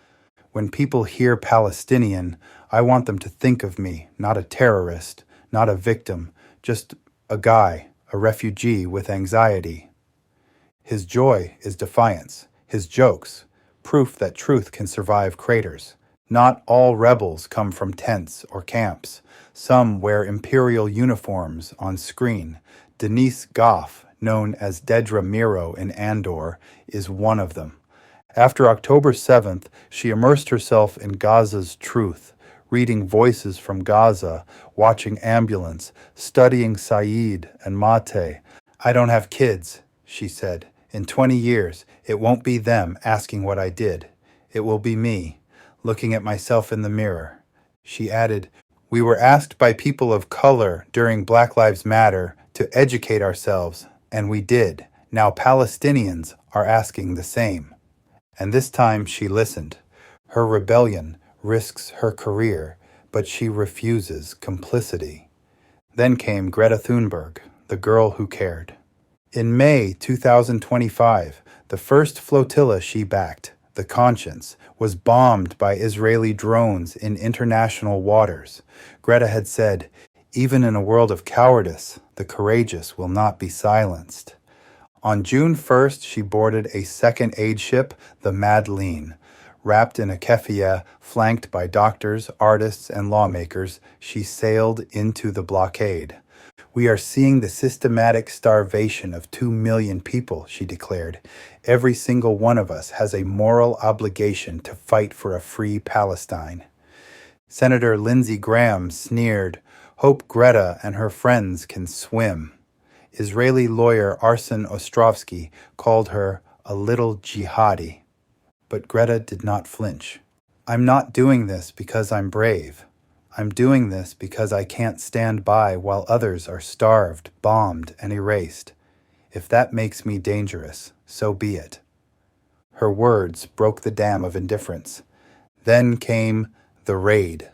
"When people hear Palestinian, I want them to think of me, not a terrorist, not a victim, just a guy, a refugee with anxiety." His joy is defiance. His jokes, proof that truth can survive craters. Not all rebels come from tents or camps. Some wear imperial uniforms on screen. Denise Goff, known as Dedra Miro in Andor, is one of them. After October 7th, she immersed herself in Gaza's truth, reading Voices from Gaza, watching Ambulance, studying Saeed and Mate. "I don't have kids," she said. "In 20 years, it won't be them asking what I did. It will be me, looking at myself in the mirror." She added, "We were asked by people of color during Black Lives Matter to educate ourselves, and we did. Now Palestinians are asking the same." And this time she listened. Her rebellion risks her career, but she refuses complicity. Then came Greta Thunberg, the girl who cared. In May 2025, the first flotilla she backed, the Conscience, was bombed by Israeli drones in international waters. Greta had said, "Even in a world of cowardice, the courageous will not be silenced." On June 1st, she boarded a second aid ship, the Madeleine. Wrapped in a keffiyeh, flanked by doctors, artists, and lawmakers, she sailed into the blockade. "We are seeing the systematic starvation of 2 million people," she declared. "Every single one of us has a moral obligation to fight for a free Palestine." Senator Lindsey Graham sneered, "Hope Greta and her friends can swim." Israeli lawyer Arsen Ostrovsky called her a little jihadi. But Greta did not flinch. "I'm not doing this because I'm brave. I'm doing this because I can't stand by while others are starved, bombed, and erased. If that makes me dangerous, so be it." Her words broke the dam of indifference. Then came the raid.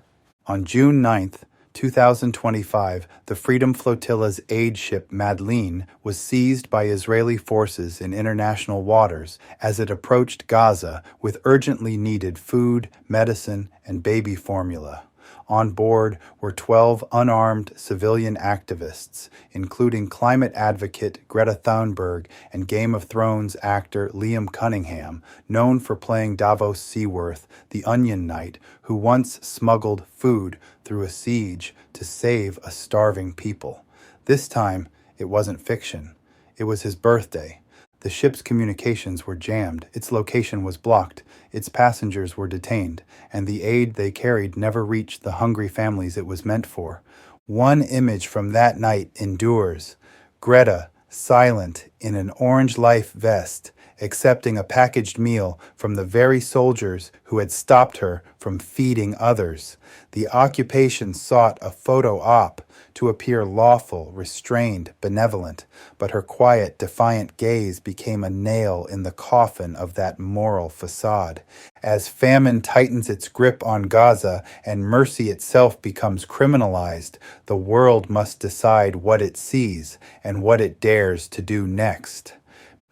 On June 9th, 2025, the Freedom Flotilla's aid ship Madeleine was seized by Israeli forces in international waters as it approached Gaza with urgently needed food, medicine, and baby formula. On board were 12 unarmed civilian activists, including climate advocate Greta Thunberg and Game of Thrones actor Liam Cunningham, known for playing Davos Seaworth, the Onion Knight, who once smuggled food through a siege to save a starving people. This time, it wasn't fiction. It was his birthday. The ship's communications were jammed, its location was blocked, its passengers were detained, and the aid they carried never reached the hungry families it was meant for. One image from that night endures. Greta, silent, in an orange life vest, accepting a packaged meal from the very soldiers who had stopped her from feeding others. The occupation sought a photo op to appear lawful, restrained, benevolent, but her quiet, defiant gaze became a nail in the coffin of that moral facade. As famine tightens its grip on Gaza and mercy itself becomes criminalized, the world must decide what it sees and what it dares to do next.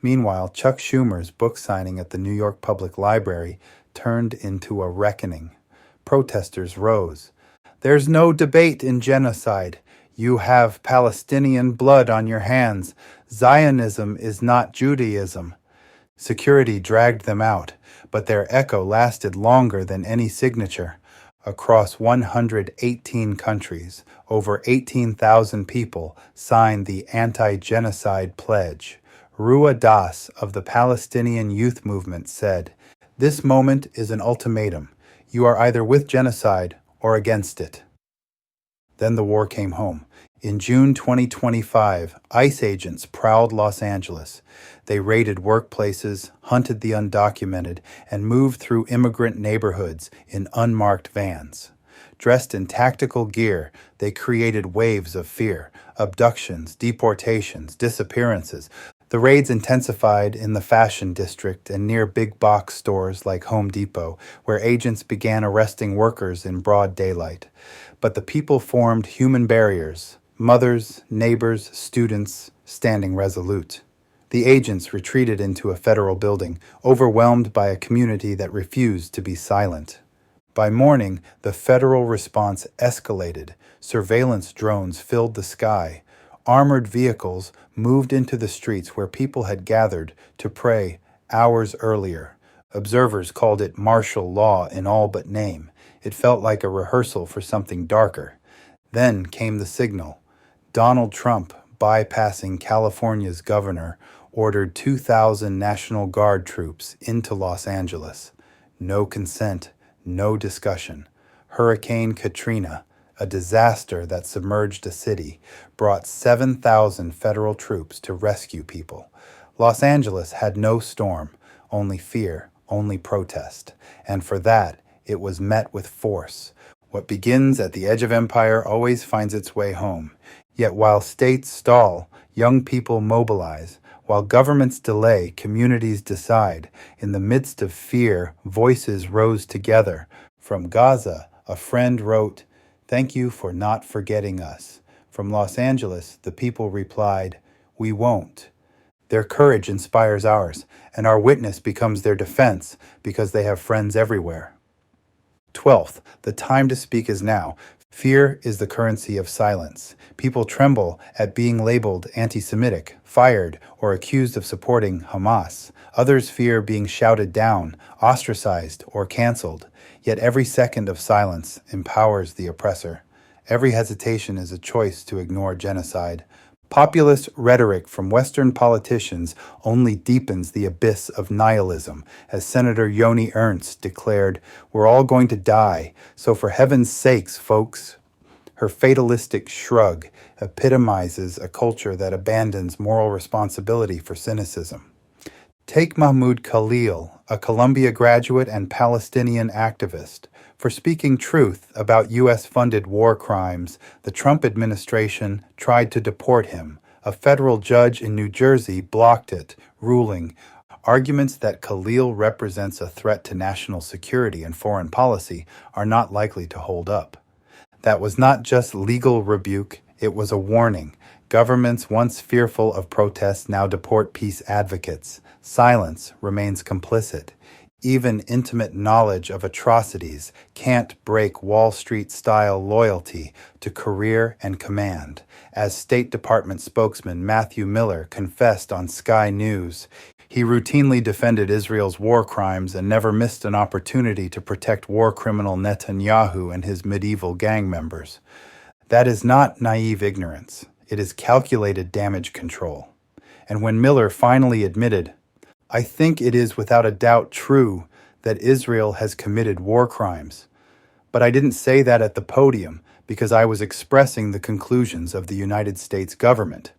Meanwhile, Chuck Schumer's book signing at the New York Public Library turned into a reckoning. Protesters rose. "There's no debate in genocide. You have Palestinian blood on your hands. Zionism is not Judaism." Security dragged them out, but their echo lasted longer than any signature. Across 118 countries, over 18,000 people signed the Anti-Genocide Pledge. Ruah Das of the Palestinian Youth Movement said, "This moment is an ultimatum. You are either with genocide or against it." Then the war came home. In June 2025, ICE agents prowled Los Angeles. They raided workplaces, hunted the undocumented, and moved through immigrant neighborhoods in unmarked vans. Dressed in tactical gear, they created waves of fear, abductions, deportations, disappearances. The raids intensified in the fashion district and near big box stores like Home Depot, where agents began arresting workers in broad daylight. But the people formed human barriers, mothers, neighbors, students, standing resolute. The agents retreated into a federal building, overwhelmed by a community that refused to be silent. By morning, the federal response escalated. Surveillance drones filled the sky. Armored vehicles moved into the streets where people had gathered to pray hours earlier. Observers called it martial law in all but name. It felt like a rehearsal for something darker. Then came the signal. Donald Trump, bypassing California's governor, ordered 2,000 National Guard troops into Los Angeles. No consent, no discussion. Hurricane Katrina, a disaster that submerged a city, brought 7,000 federal troops to rescue people. Los Angeles had no storm, only fear, only protest. And for that, it was met with force. What begins at the edge of empire always finds its way home. Yet while states stall, young people mobilize. While governments delay, communities decide. In the midst of fear, voices rose together. From Gaza, a friend wrote, "Thank you for not forgetting us." From Los Angeles, the people replied, "We won't." Their courage inspires ours, and our witness becomes their defense because they have friends everywhere. 12th, the time to speak is now. Fear is the currency of silence. People tremble at being labeled anti-Semitic, fired, or accused of supporting Hamas. Others fear being shouted down, ostracized, or canceled. Yet every second of silence empowers the oppressor. Every hesitation is a choice to ignore genocide. Populist rhetoric from Western politicians only deepens the abyss of nihilism. As Senator Joni Ernst declared, "We're all going to die, so for heaven's sakes, folks." Her fatalistic shrug epitomizes a culture that abandons moral responsibility for cynicism. Take Mahmoud Khalil, a Columbia graduate and Palestinian activist. For speaking truth about U.S.-funded war crimes, the Trump administration tried to deport him. A federal judge in New Jersey blocked it, ruling, "Arguments that Khalil represents a threat to national security and foreign policy are not likely to hold up." That was not just legal rebuke, it was a warning. Governments once fearful of protests now deport peace advocates. Silence remains complicit. Even intimate knowledge of atrocities can't break Wall Street-style loyalty to career and command. As State Department spokesman Matthew Miller confessed on Sky News, he routinely defended Israel's war crimes and never missed an opportunity to protect war criminal Netanyahu and his medieval gang members. That is not naive ignorance. It is calculated damage control. And when Miller finally admitted, "I think it is without a doubt true that Israel has committed war crimes, but I didn't say that at the podium because I was expressing the conclusions of the United States government."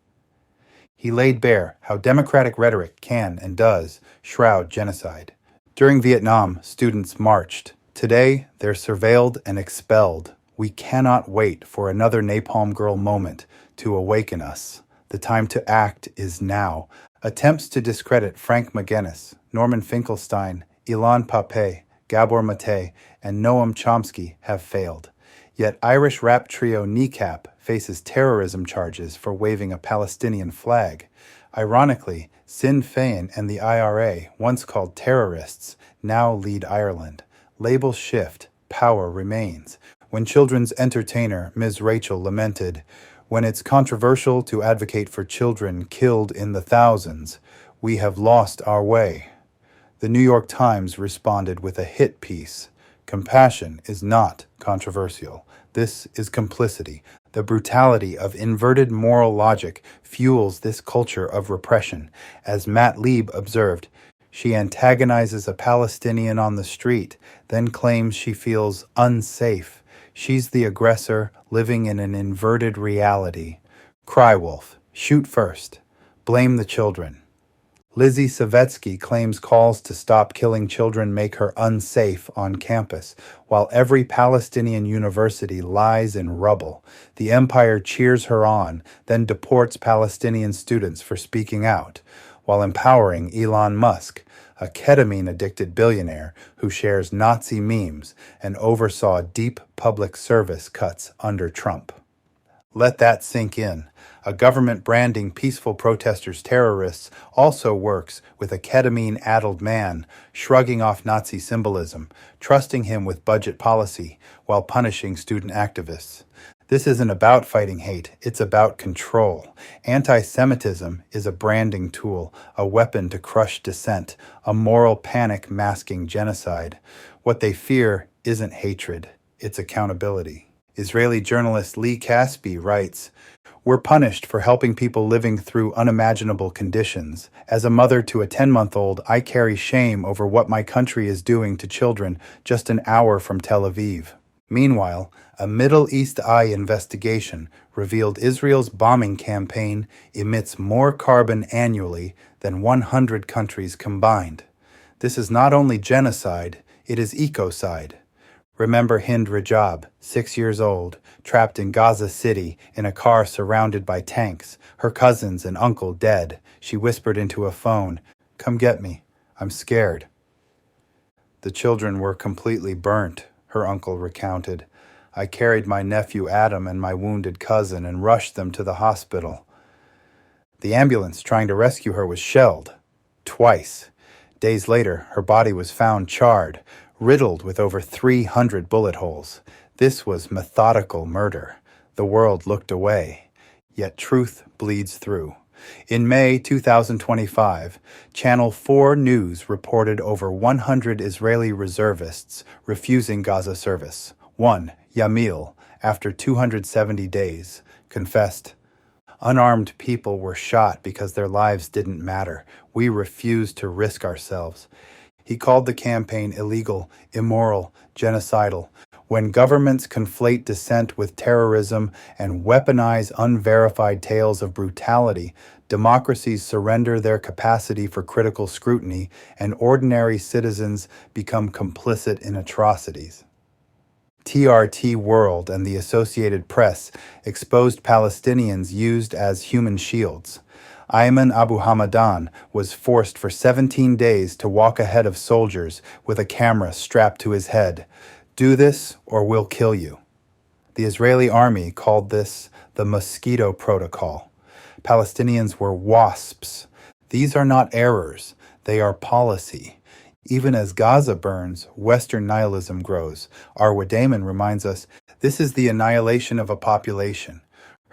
He laid bare how democratic rhetoric can and does shroud genocide. During Vietnam, students marched. Today, they're surveilled and expelled. We cannot wait for another Napalm Girl moment to awaken us. The time to act is now. Attempts to discredit Frank McGinnis, Norman Finkelstein, Ilan Pappé, Gabor Mate, and Noam Chomsky have failed. Yet Irish rap trio Kneecap faces terrorism charges for waving a Palestinian flag. Ironically, Sinn Féin and the IRA, once called terrorists, now lead Ireland. Labels shift, power remains. When children's entertainer Ms. Rachel lamented, "When it's controversial to advocate for children killed in the thousands, we have lost our way." The New York Times responded with a hit piece, "Compassion is not controversial. This is complicity. The brutality of inverted moral logic fuels this culture of repression." As Matt Lieb observed, "She antagonizes a Palestinian on the street, then claims she feels unsafe. She's the aggressor living in an inverted reality. Cry wolf, shoot first, blame the children." Lizzie Savetsky claims calls to stop killing children make her unsafe on campus, while every Palestinian university lies in rubble. The empire cheers her on, then deports Palestinian students for speaking out, while empowering Elon Musk, a ketamine-addicted billionaire who shares Nazi memes and oversaw deep public service cuts under Trump. Let that sink in. A government branding peaceful protesters terrorists also works with a ketamine-addled man, shrugging off Nazi symbolism, trusting him with budget policy, while punishing student activists. This isn't about fighting hate, it's about control. Anti-Semitism is a branding tool, a weapon to crush dissent, a moral panic masking genocide. What they fear isn't hatred, it's accountability. Israeli journalist Lee Caspi writes, "We're punished for helping people living through unimaginable conditions. As a mother to a 10-month-old, I carry shame over what my country is doing to children just an hour from Tel Aviv." Meanwhile, a Middle East Eye investigation revealed Israel's bombing campaign emits more carbon annually than 100 countries combined. This is not only genocide, it is ecocide. Remember Hind Rajab, 6 years old, trapped in Gaza City in a car surrounded by tanks, her cousins and uncle dead. She whispered into a phone, "Come get me. I'm scared." The children were completely burnt, her uncle recounted. "I carried my nephew Adam and my wounded cousin and rushed them to the hospital. The ambulance trying to rescue her was shelled. Twice. Days later, her body was found charred, riddled with over 300 bullet holes. This was methodical murder. The world looked away. Yet truth bleeds through. In May 2025, Channel 4 News reported over 100 Israeli reservists refusing Gaza service. One, Yamil, after 270 days, confessed, "Unarmed people were shot because their lives didn't matter. We refused to risk ourselves." He called the campaign illegal, immoral, genocidal. When governments conflate dissent with terrorism and weaponize unverified tales of brutality, democracies surrender their capacity for critical scrutiny, and ordinary citizens become complicit in atrocities. TRT World and the Associated Press exposed Palestinians used as human shields. Ayman Abu Hamadan was forced for 17 days to walk ahead of soldiers with a camera strapped to his head. "Do this or we'll kill you." The Israeli army called this the mosquito protocol. Palestinians were wasps. These are not errors, they are policy. Even as Gaza burns, Western nihilism grows. Arwa Damon reminds us, this is the annihilation of a population.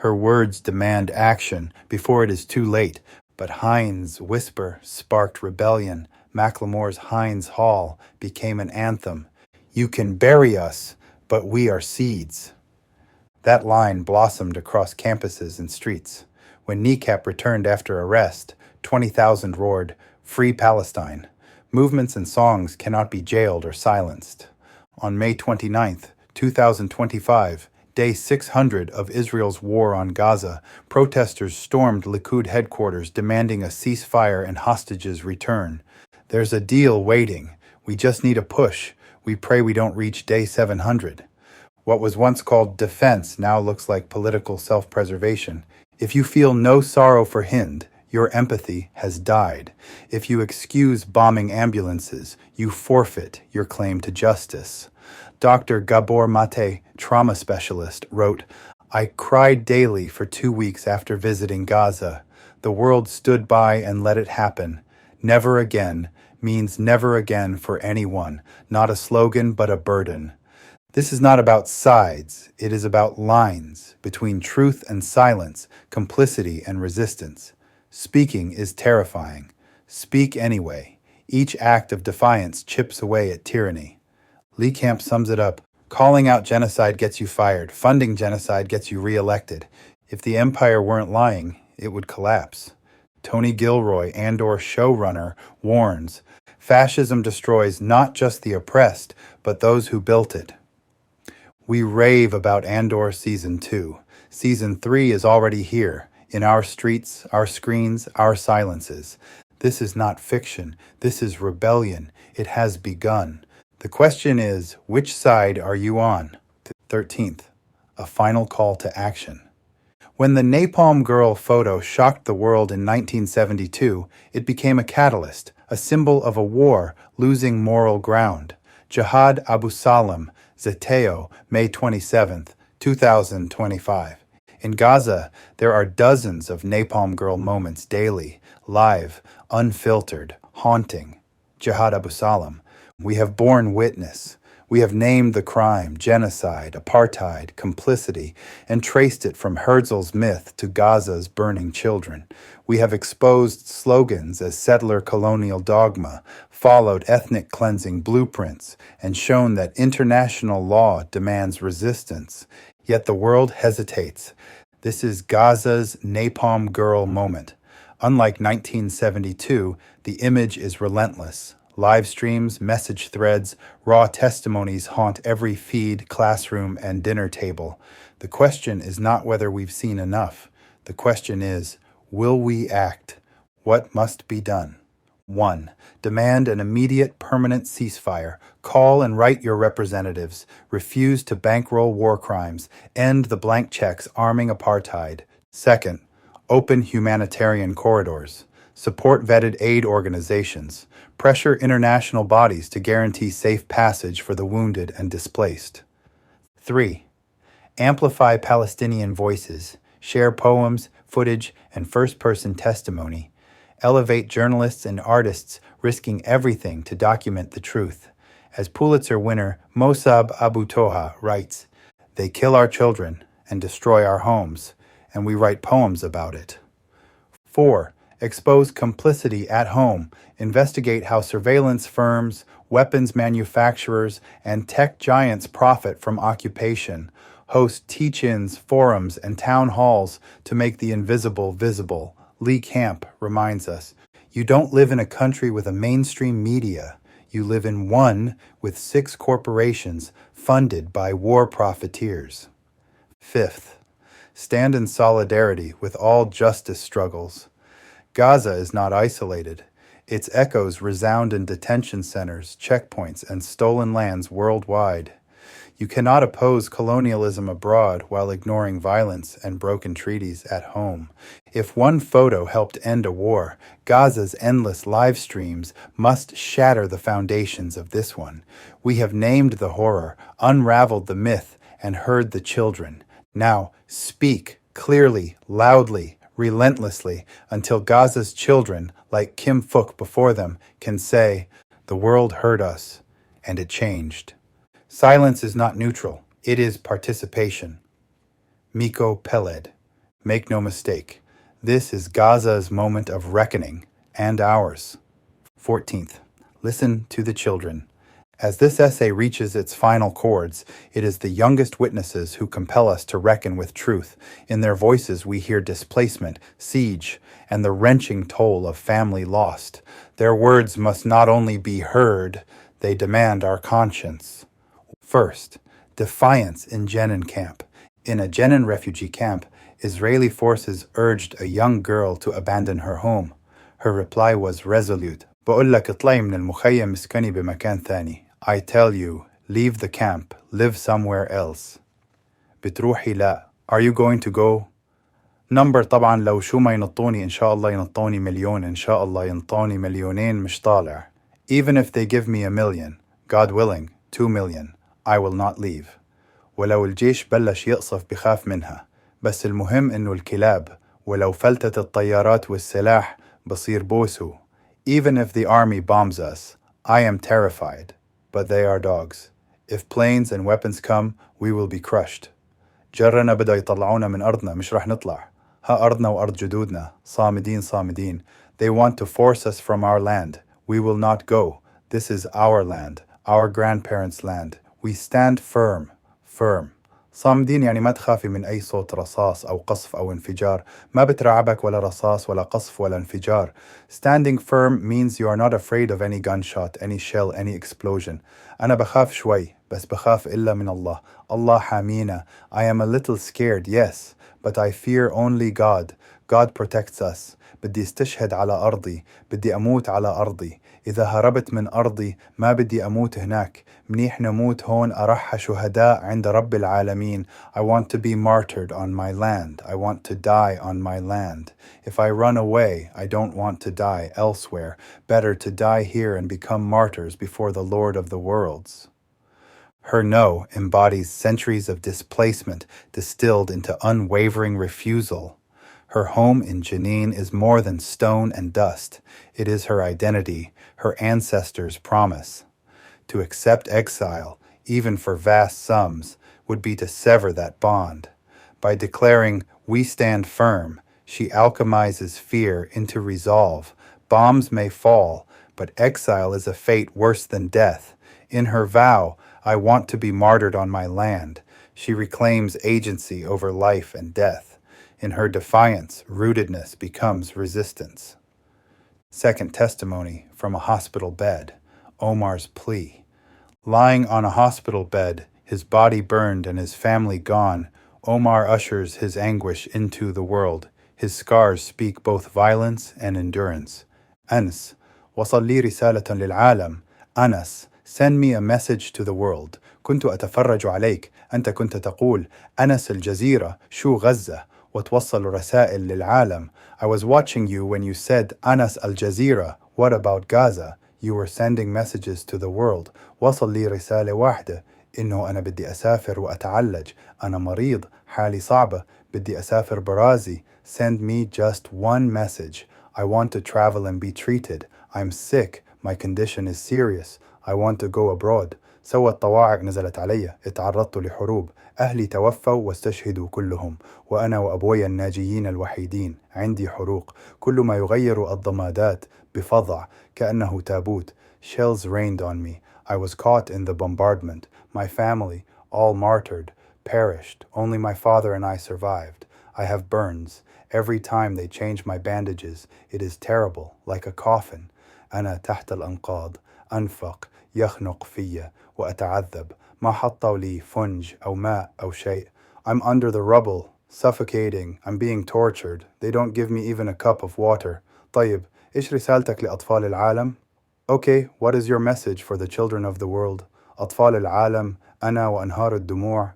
Her words demand action before it is too late, but Heinz' whisper sparked rebellion. Macklemore's Heinz Hall became an anthem. "You can bury us, but we are seeds." That line blossomed across campuses and streets. When Kneecap returned after arrest, 20,000 roared, "Free Palestine." Movements and songs cannot be jailed or silenced. On May 29, 2025, day 600 of Israel's war on Gaza, protesters stormed Likud headquarters demanding a ceasefire and hostages return. "There's a deal waiting. We just need a push. We pray we don't reach day 700. What was once called defense now looks like political self-preservation. If you feel no sorrow for Hind, your empathy has died. If you excuse bombing ambulances, you forfeit your claim to justice. Dr. Gabor Mate, trauma specialist, wrote, "I cried daily for 2 weeks after visiting Gaza. The world stood by and let it happen. Never again means never again for anyone, not a slogan but a burden." This is not about sides, it is about lines between truth and silence, complicity and resistance. Speaking is terrifying. Speak anyway. Each act of defiance chips away at tyranny. Lee Camp sums it up. Calling out genocide gets you fired. Funding genocide gets you re-elected. If the empire weren't lying, it would collapse. Tony Gilroy, Andor showrunner, warns, fascism destroys not just the oppressed, but those who built it. We rave about Andor Season 2. Season 3 is already here. In our streets, our screens, our silences. This is not fiction. This is rebellion. It has begun. The question is, which side are you on? 13th, a final call to action. When the Napalm Girl photo shocked the world in 1972, it became a catalyst, a symbol of a war losing moral ground. Jihad Abu Salam, Zeteo, May 27, 2025. In Gaza, there are dozens of Napalm Girl moments daily, live, unfiltered, haunting. Jihad Abu Salam. We have borne witness. We have named the crime, genocide, apartheid, complicity, and traced it from Herzl's myth to Gaza's burning children. We have exposed slogans as settler colonial dogma, followed ethnic cleansing blueprints, and shown that international law demands resistance. Yet the world hesitates. This is Gaza's Napalm Girl moment. Unlike 1972, the image is relentless. Live streams, message threads, raw testimonies haunt every feed, classroom, and dinner table. The question is not whether we've seen enough. The question is, will we act? What must be done? 1. Demand an immediate, permanent ceasefire. Call and write your representatives. Refuse to bankroll war crimes. End the blank checks arming apartheid. 2. Open humanitarian corridors. Support vetted aid organizations. Pressure international bodies to guarantee safe passage for the wounded and displaced. 3. Amplify Palestinian voices. Share poems, footage, and first-person testimony. Elevate journalists and artists risking everything to document the truth. As Pulitzer winner Mossab Abu Toha writes, "They kill our children and destroy our homes, and we write poems about it." 4. Expose complicity at home. Investigate how surveillance firms, weapons manufacturers, and tech giants profit from occupation. Host teach-ins, forums, and town halls to make the invisible visible. Lee Camp reminds us, you don't live in a country with a mainstream media. You live in one with 6 corporations funded by war profiteers. 5th, stand in solidarity with all justice struggles. Gaza is not isolated. Its echoes resound in detention centers, checkpoints, and stolen lands worldwide. You cannot oppose colonialism abroad while ignoring violence and broken treaties at home. If one photo helped end a war, Gaza's endless live streams must shatter the foundations of this one. We have named the horror, unraveled the myth, and heard the children. Now, speak clearly, loudly, relentlessly, until Gaza's children, like Kim Phuc before them, can say, "The world heard us, and it changed." Silence is not neutral. It is participation. Miko Peled. Make no mistake. This is Gaza's moment of reckoning, and ours. 14th. Listen to the children. As this essay reaches its final chords, it is the youngest witnesses who compel us to reckon with truth. In their voices we hear displacement, siege, and the wrenching toll of family lost. Their words must not only be heard, they demand our conscience. First, defiance in Jenin camp. In a Jenin refugee camp, Israeli forces urged a young girl to abandon her home. Her reply was resolute. بقول لك اطلعي من المخيم اسكني بمكان ثاني. I tell you, leave the camp, live somewhere else. بتروحي لا. Are you going to go? نمبر طبعا لو شو ما ينطوني إن شاء الله ينطوني مليون إن شاء الله ينطوني مليونين مش طالع. Even if they give me 1,000,000, God willing, 2,000,000, I will not leave. ولو الجيش بلش يقصف بخاف منها. بس المهم إنه الكلاب ولو فلتت الطيارات والسلاح بصير بوسو. Even if the army bombs us, I am terrified, but they are dogs. If planes and weapons come, we will be crushed. جرنا بدأ يطلعونا من أرضنا مش رح نطلع. ها أرضنا وأرض جدودنا صامدين صامدين. They want to force us from our land. We will not go. This is our land, our grandparents' land. We stand firm, firm. صامدين يعني ما تخافي من أي صوت رصاص أو قصف أو انفجار. ما بترعبك ولا رصاص ولا قصف ولا انفجار. Standing firm means you are not afraid of any gunshot, any shell, any explosion. أنا بخاف شوي, بس بخاف إلا من الله. Allah حامينا. I am a little scared, yes, but I fear only God. God protects us. بدي استشهد على أرضي. بدي أموت على أرضي. إذا هربت من أرضي ما بدي أموت هناك. منيح نموت هون أرح شهداء عند رب العالمين. I want to be martyred on my land. I want to die on my land. If I run away, I don't want to die elsewhere. Better to die here and become martyrs before the Lord of the worlds. Her no embodies centuries of displacement distilled into unwavering refusal. Her home in Jenin is more than stone and dust. It is her identity, her ancestors' promise. To accept exile, even for vast sums, would be to sever that bond. By declaring, "We stand firm," she alchemizes fear into resolve. Bombs may fall, but exile is a fate worse than death. In her vow, "I want to be martyred on my land," she reclaims agency over life and death. In her defiance, rootedness becomes resistance. Second testimony from a hospital bed. Omar's plea. Lying on a hospital bed, his body burned and his family gone, Omar ushers his anguish into the world. His scars speak both violence and endurance. Anas, وصل لي رسالة للعالم. Anas, send me a message to the world. كنت أتفرج عليك. أنت كنت تقول أنس الجزيرة شو غزة وتوصل رسائل للعالم. I was watching you when you said Anas al-Jazeera, what about Gaza? You were sending messages to the world. وصل لي رسالة واحدة إنه أنا بدي أسافر وأتعالج. أنا مريض حالي صعبة بدي أسافر برازي. Send me just one message. I want to travel and be treated. I'm sick. My condition is serious. I want to go abroad. سوى الطواعق نزلت علي. اتعرضت لحروب. أهلي توفوا واستشهدوا كلهم. وأنا وأبوي الناجيين الوحيدين. عندي حروق. كل ما يغير الضمادات بفظع كأنه تابوت. Shells rained on me. I was caught in the bombardment. My family, all martyred, perished. Only my father and I survived. I have burns. Every time they change my bandages, it is terrible, like a coffin. أنا تحت الأنقاض. أنفق يخنق في وأتعذب. ما حطوا لي فنج أو ماء أو شيء. I'm under the rubble, suffocating. I'm being tortured. They don't give me even a cup of water. طيب, إيش رسالتك لأطفال العالم? Okay, what is your message for the children of the world? أطفال العالم, أنا وأنهار الدموع.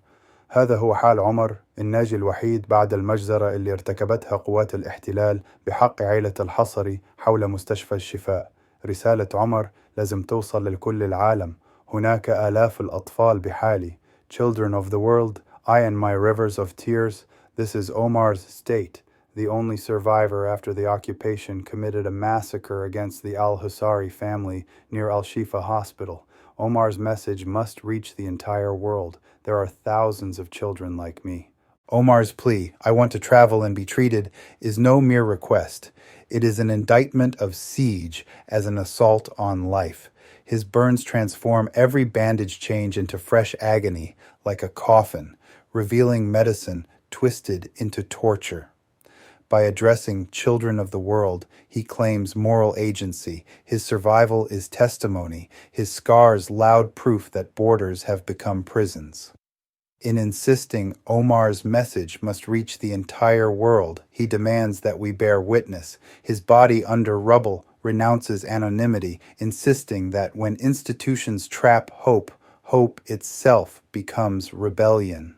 هذا هو حال عمر الناجي الوحيد بعد المجزرة اللي ارتكبتها قوات الاحتلال بحق عائلة الحصري حول مستشفى الشفاء. رسالة عمر لازم توصل لكل العالم. هناك آلاف الأطفال بحالي. Children of the world, I and my rivers of tears. This is Omar's state. The only survivor after the occupation committed a massacre against the al-Husari family near Al-Shifa Hospital. Omar's message must reach the entire world. There are thousands of children like me. Omar's plea, "I want to travel and be treated," is no mere request. It is an indictment of siege as an assault on life. His burns transform every bandage change into fresh agony, like a coffin, revealing medicine twisted into torture. By addressing children of the world, he claims moral agency. His survival is testimony, his scars loud proof that borders have become prisons. In insisting Omar's message must reach the entire world, he demands that we bear witness. His body under rubble renounces anonymity, insisting that when institutions trap hope, hope itself becomes rebellion.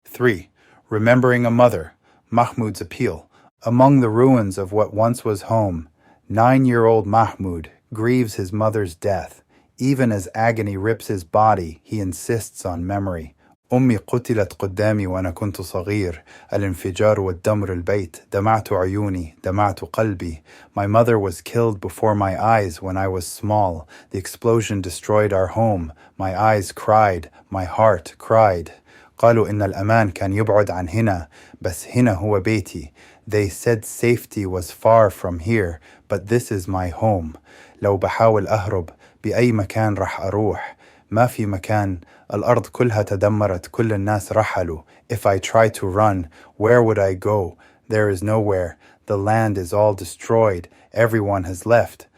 3. Remembering a mother. Mahmoud's appeal. Among the ruins of what once was home, 9-year-old Mahmoud grieves his mother's death. Even as agony rips his body, he insists on memory. أمي قتلت قدامي وأنا كنت صغير. الانفجار والدمر البيت. دمعت عيوني. دمعت قلبي. My mother was killed before my eyes when I was small. The explosion destroyed our home. My eyes cried. My heart cried. قالوا إن الأمان كان يبعد عن هنا بس هنا هو بيتي. They said safety was far from here, but this is my home. لو بحاول أهرب بأي مكان رح أروح. ما في مكان. الأرض كلها تدمرت. كل الناس رحلوا. If I try to run, where would I go? There is nowhere. The land is all destroyed. Everyone has left.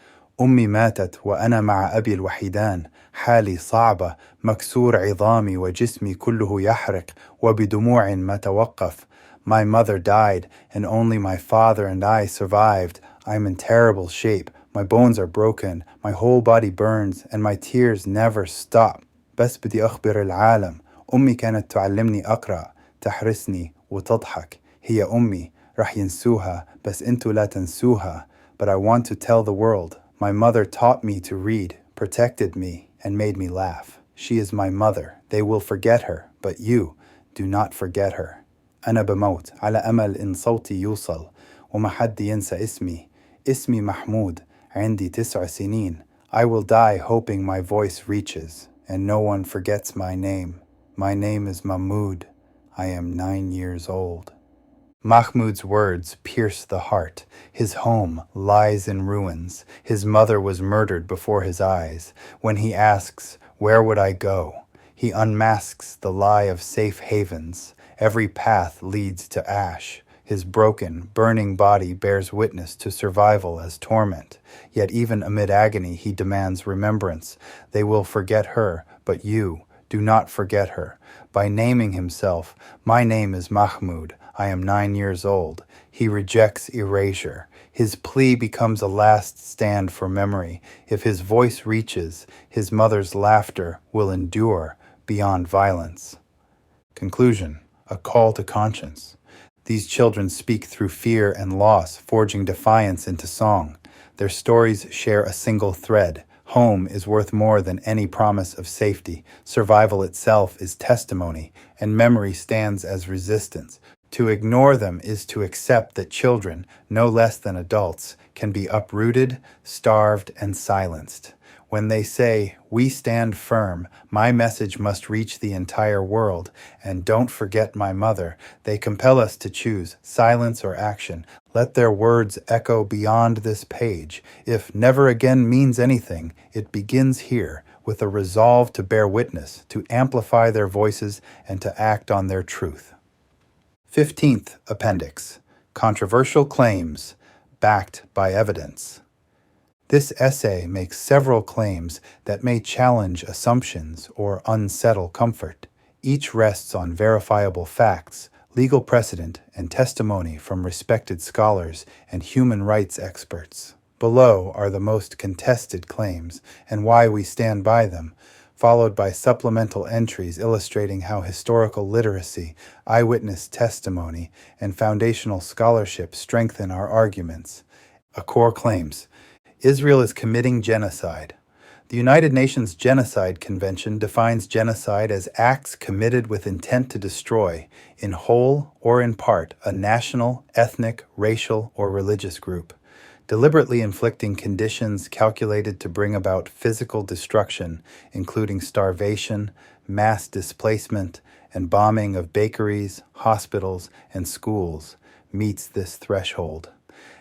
أمي ماتت وأنا مع أبي الوحيدان. حالي صعبة. مكسور عظامي وجسمي كله يحرق وبدموع ما توقف. My mother died, and only my father and I survived. I'm in terrible shape. My bones are broken. My whole body burns, and my tears never stop. بس بدي أخبر العالم. أمي كانت تعلمني أقرأ، تحرسني وتضحك. هي أمي، رح ينسوها، بس انتو لا تنسوها. But I want to tell the world, my mother taught me to read, protected me, and made me laugh. She is my mother. They will forget her, but you, do not forget her. أنا بموت على أمل إن صوتي يوصل وما حد ينسى اسمي. اسمي محمود. عندي 9 سنين. I will die hoping my voice reaches and no one forgets my name. My name is Mahmoud. I am 9 years old. Mahmoud's words pierce the heart. His home lies in ruins. His mother was murdered before his eyes. When he asks, "Where would I go?" he unmasks the lie of safe havens. Every path leads to ash. His broken, burning body bears witness to survival as torment. Yet even amid agony, he demands remembrance. They will forget her, but you, do not forget her. By naming himself, "My name is Mahmoud. I am 9 years old," he rejects erasure. His plea becomes a last stand for memory. If his voice reaches, his mother's laughter will endure beyond violence. Conclusion: a call to conscience. These children speak through fear and loss, forging defiance into song. Their stories share a single thread. Home is worth more than any promise of safety. Survival itself is testimony, and memory stands as resistance. To ignore them is to accept that children, no less than adults, can be uprooted, starved, and silenced. When they say, "We stand firm, my message must reach the entire world, and don't forget my mother," they compel us to choose silence or action. Let their words echo beyond this page. If never again means anything, it begins here, with a resolve to bear witness, to amplify their voices, and to act on their truth. 15th Appendix: Controversial Claims, Backed by Evidence. This essay makes several claims that may challenge assumptions or unsettle comfort. Each rests on verifiable facts, legal precedent, and testimony from respected scholars and human rights experts. Below are the most contested claims and why we stand by them, followed by supplemental entries illustrating how historical literacy, eyewitness testimony, and foundational scholarship strengthen our arguments. A core claims: Israel is committing genocide. The United Nations Genocide Convention defines genocide as acts committed with intent to destroy, in whole or in part, a national, ethnic, racial, or religious group, deliberately inflicting conditions calculated to bring about physical destruction, including starvation, mass displacement, and bombing of bakeries, hospitals, and schools, meets this threshold.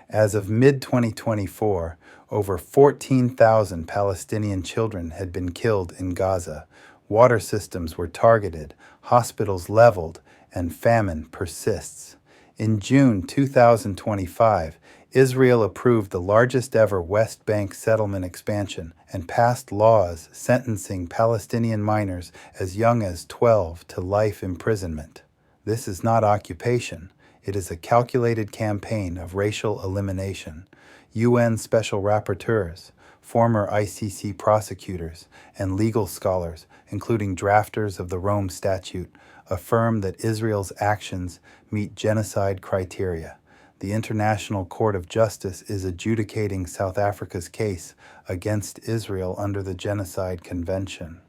As of mid-2024, over 14,000 Palestinian children had been killed in Gaza. Water systems were targeted, hospitals leveled, and famine persists. In June 2025, Israel approved the largest ever West Bank settlement expansion and passed laws sentencing Palestinian minors as young as 12 to life imprisonment. This is not occupation. It is a calculated campaign of racial elimination. UN special rapporteurs, former ICC prosecutors, and legal scholars, including drafters of the Rome Statute, affirm that Israel's actions meet genocide criteria. The International Court of Justice is adjudicating South Africa's case against Israel under the Genocide Convention.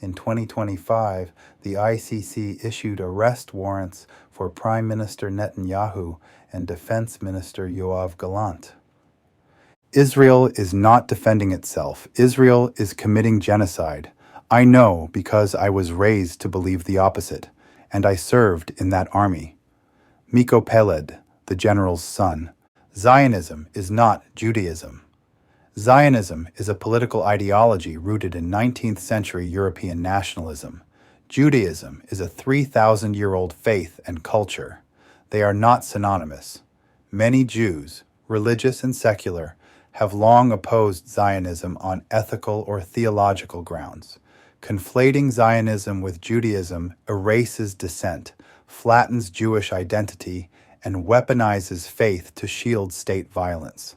In 2025, the ICC issued arrest warrants for Prime Minister Netanyahu and Defense Minister Yoav Gallant. Israel is not defending itself. Israel is committing genocide. I know because I was raised to believe the opposite, and I served in that army. Miko Peled, the general's son. Zionism is not Judaism. Zionism is a political ideology rooted in 19th century European nationalism. Judaism is a 3,000-year-old faith and culture. They are not synonymous. Many Jews, religious and secular, have long opposed Zionism on ethical or theological grounds. Conflating Zionism with Judaism erases dissent. flattens Jewish identity, and weaponizes faith to shield state violence.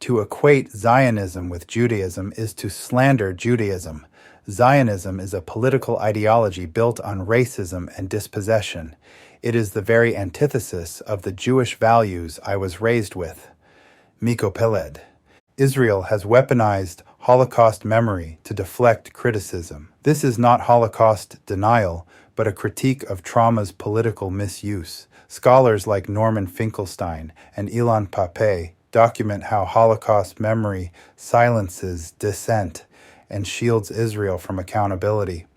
To equate Zionism with Judaism is to slander Judaism. Zionism is a political ideology built on racism and dispossession. It is the very antithesis of the Jewish values I was raised with. Miko Peled. Israel has weaponized Holocaust memory to deflect criticism. This is not Holocaust denial, but a critique of trauma's political misuse. Scholars like Norman Finkelstein and Ilan Pappé document how Holocaust memory silences dissent and shields Israel from accountability.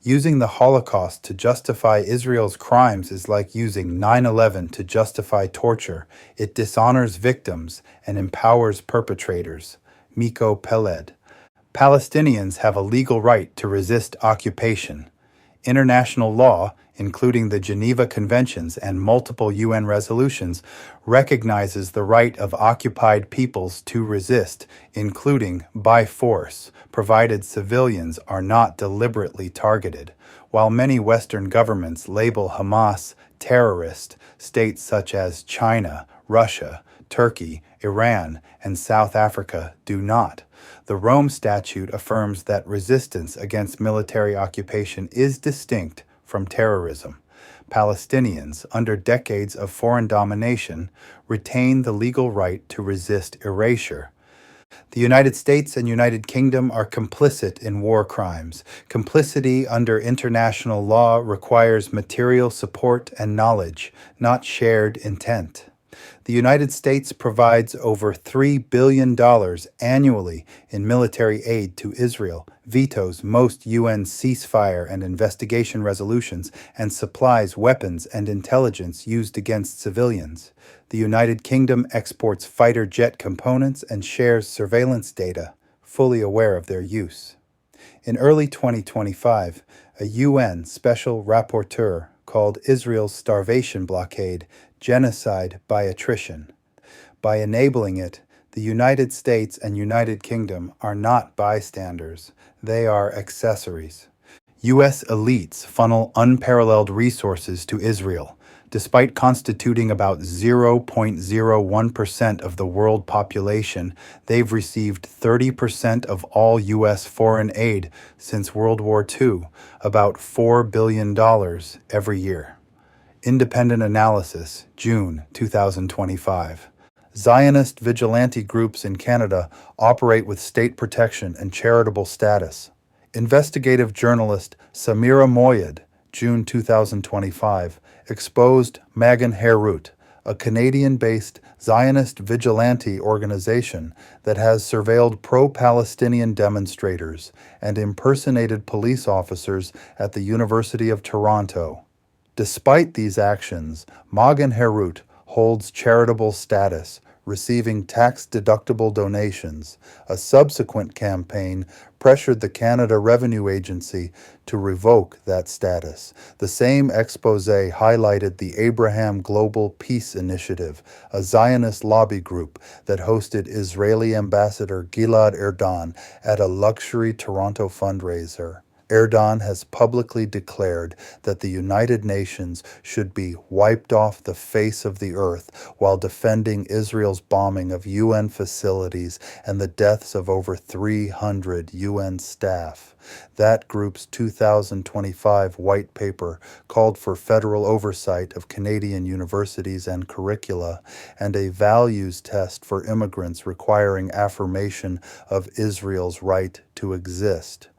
Using the Holocaust to justify Israel's crimes is like using 9/11 to justify torture. It dishonors victims and empowers perpetrators. Miko Peled. Palestinians have a legal right to resist occupation. International law, including the Geneva Conventions and multiple UN resolutions, recognizes the right of occupied peoples to resist, including by force, provided civilians are not deliberately targeted. While many Western governments label Hamas terrorist, states such as China, Russia, Turkey, Iran, and South Africa do not. The Rome Statute affirms that resistance against military occupation is distinct from terrorism. Palestinians, under decades of foreign domination, retain the legal right to resist erasure. The United States and United Kingdom are complicit in war crimes. Complicity under international law requires material support and knowledge, not shared intent. The United States provides over $3 billion annually in military aid to Israel, vetoes most UN ceasefire and investigation resolutions, and supplies weapons and intelligence used against civilians. The United Kingdom exports fighter jet components and shares surveillance data, fully aware of their use. In early 2025, a UN Special Rapporteur called Israel's starvation blockade genocide by attrition. By enabling it, the United States and United Kingdom are not bystanders, they are accessories. U.S. elites funnel unparalleled resources to Israel. Despite constituting about 0.01% of the world population, they've received 30% of all U.S. foreign aid since World War II, about $4 billion every year. Independent Analysis, June 2025. Zionist vigilante groups in Canada operate with state protection and charitable status. Investigative journalist Samira Moyed, June 2025, exposed Magen Herut, a Canadian-based Zionist vigilante organization that has surveilled pro-Palestinian demonstrators and impersonated police officers at the University of Toronto. Despite these actions, Magen Herut holds charitable status, receiving tax-deductible donations. A subsequent campaign pressured the Canada Revenue Agency to revoke that status. The same expose highlighted the Abraham Global Peace Initiative, a Zionist lobby group that hosted Israeli Ambassador Gilad Erdan at a luxury Toronto fundraiser. Erdogan has publicly declared that the United Nations should be wiped off the face of the earth while defending Israel's bombing of UN facilities and the deaths of over 300 UN staff. That group's 2025 white paper called for federal oversight of Canadian universities and curricula and a values test for immigrants requiring affirmation of Israel's right to exist.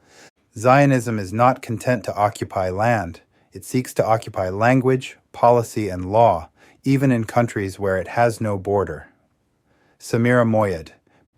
Zionism is not content to occupy land. It seeks to occupy language, policy, and law, even in countries where it has no border. Samira Moyed,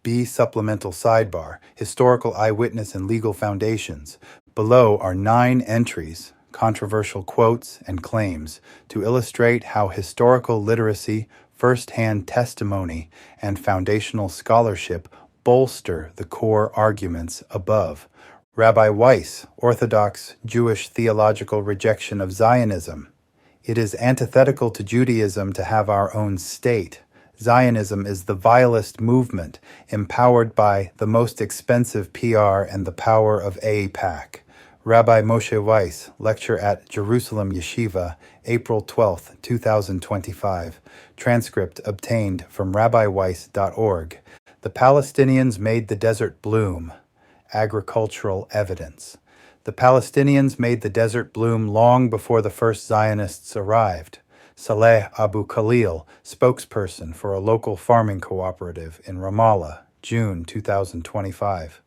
B. Supplemental Sidebar, Historical Eyewitness and Legal Foundations. Below are 9 entries, controversial quotes, and claims to illustrate how historical literacy, first-hand testimony, and foundational scholarship bolster the core arguments above. Rabbi Weiss, Orthodox Jewish theological rejection of Zionism. It is antithetical to Judaism to have our own state. Zionism is the vilest movement, empowered by the most expensive PR and the power of AIPAC. Rabbi Moshe Weiss, lecture at Jerusalem Yeshiva, April 12, 2025. Transcript obtained from rabbyweiss.org. The Palestinians made the desert bloom. Agricultural evidence. The Palestinians made the desert bloom long before the first Zionists arrived. Saleh Abu Khalil, spokesperson for a local farming cooperative in Ramallah, June 2025.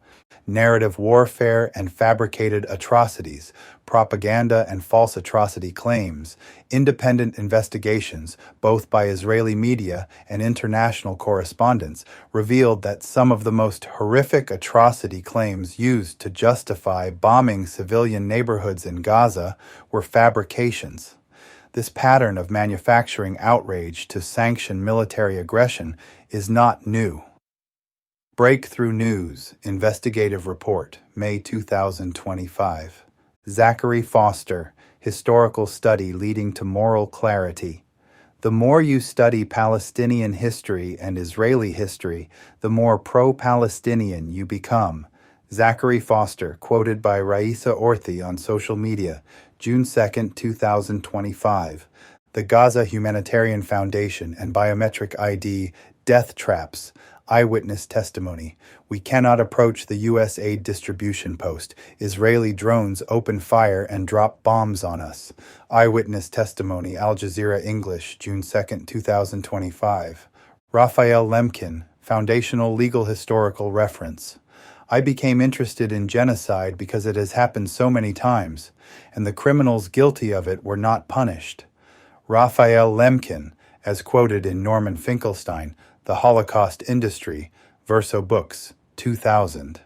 Narrative warfare and fabricated atrocities, propaganda and false atrocity claims, independent investigations, both by Israeli media and international correspondents, revealed that some of the most horrific atrocity claims used to justify bombing civilian neighborhoods in Gaza were fabrications. This pattern of manufacturing outrage to sanction military aggression is not new. Breakthrough News Investigative Report, May 2025. Zachary Foster, Historical Study Leading to Moral Clarity. The more you study Palestinian history and Israeli history, the more pro-Palestinian you become. Zachary Foster, quoted by Raisa Orthi on social media, June 2, 2025. The Gaza Humanitarian Foundation and Biometric ID Death Traps. Eyewitness testimony. We cannot approach the U.S. aid distribution post. Israeli drones open fire and drop bombs on us. Eyewitness testimony. Al Jazeera English, June 2, 2025. Raphael Lemkin, Foundational Legal Historical Reference. I became interested in genocide because it has happened so many times, and the criminals guilty of it were not punished. Raphael Lemkin, as quoted in Norman Finkelstein, The Holocaust Industry, Verso Books, 2000.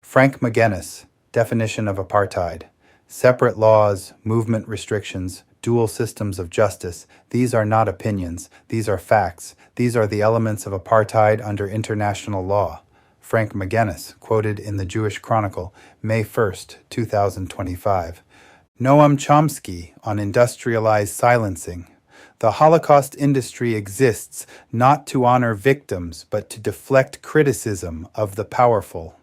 Frank McGuinness, Definition of Apartheid. Separate laws, movement restrictions, dual systems of justice. These are not opinions. These are facts. These are the elements of apartheid under international law. Frank McGuinness, quoted in the Jewish Chronicle, May 1, 2025. Noam Chomsky on industrialized silencing. The Holocaust industry exists not to honor victims, but to deflect criticism of the powerful.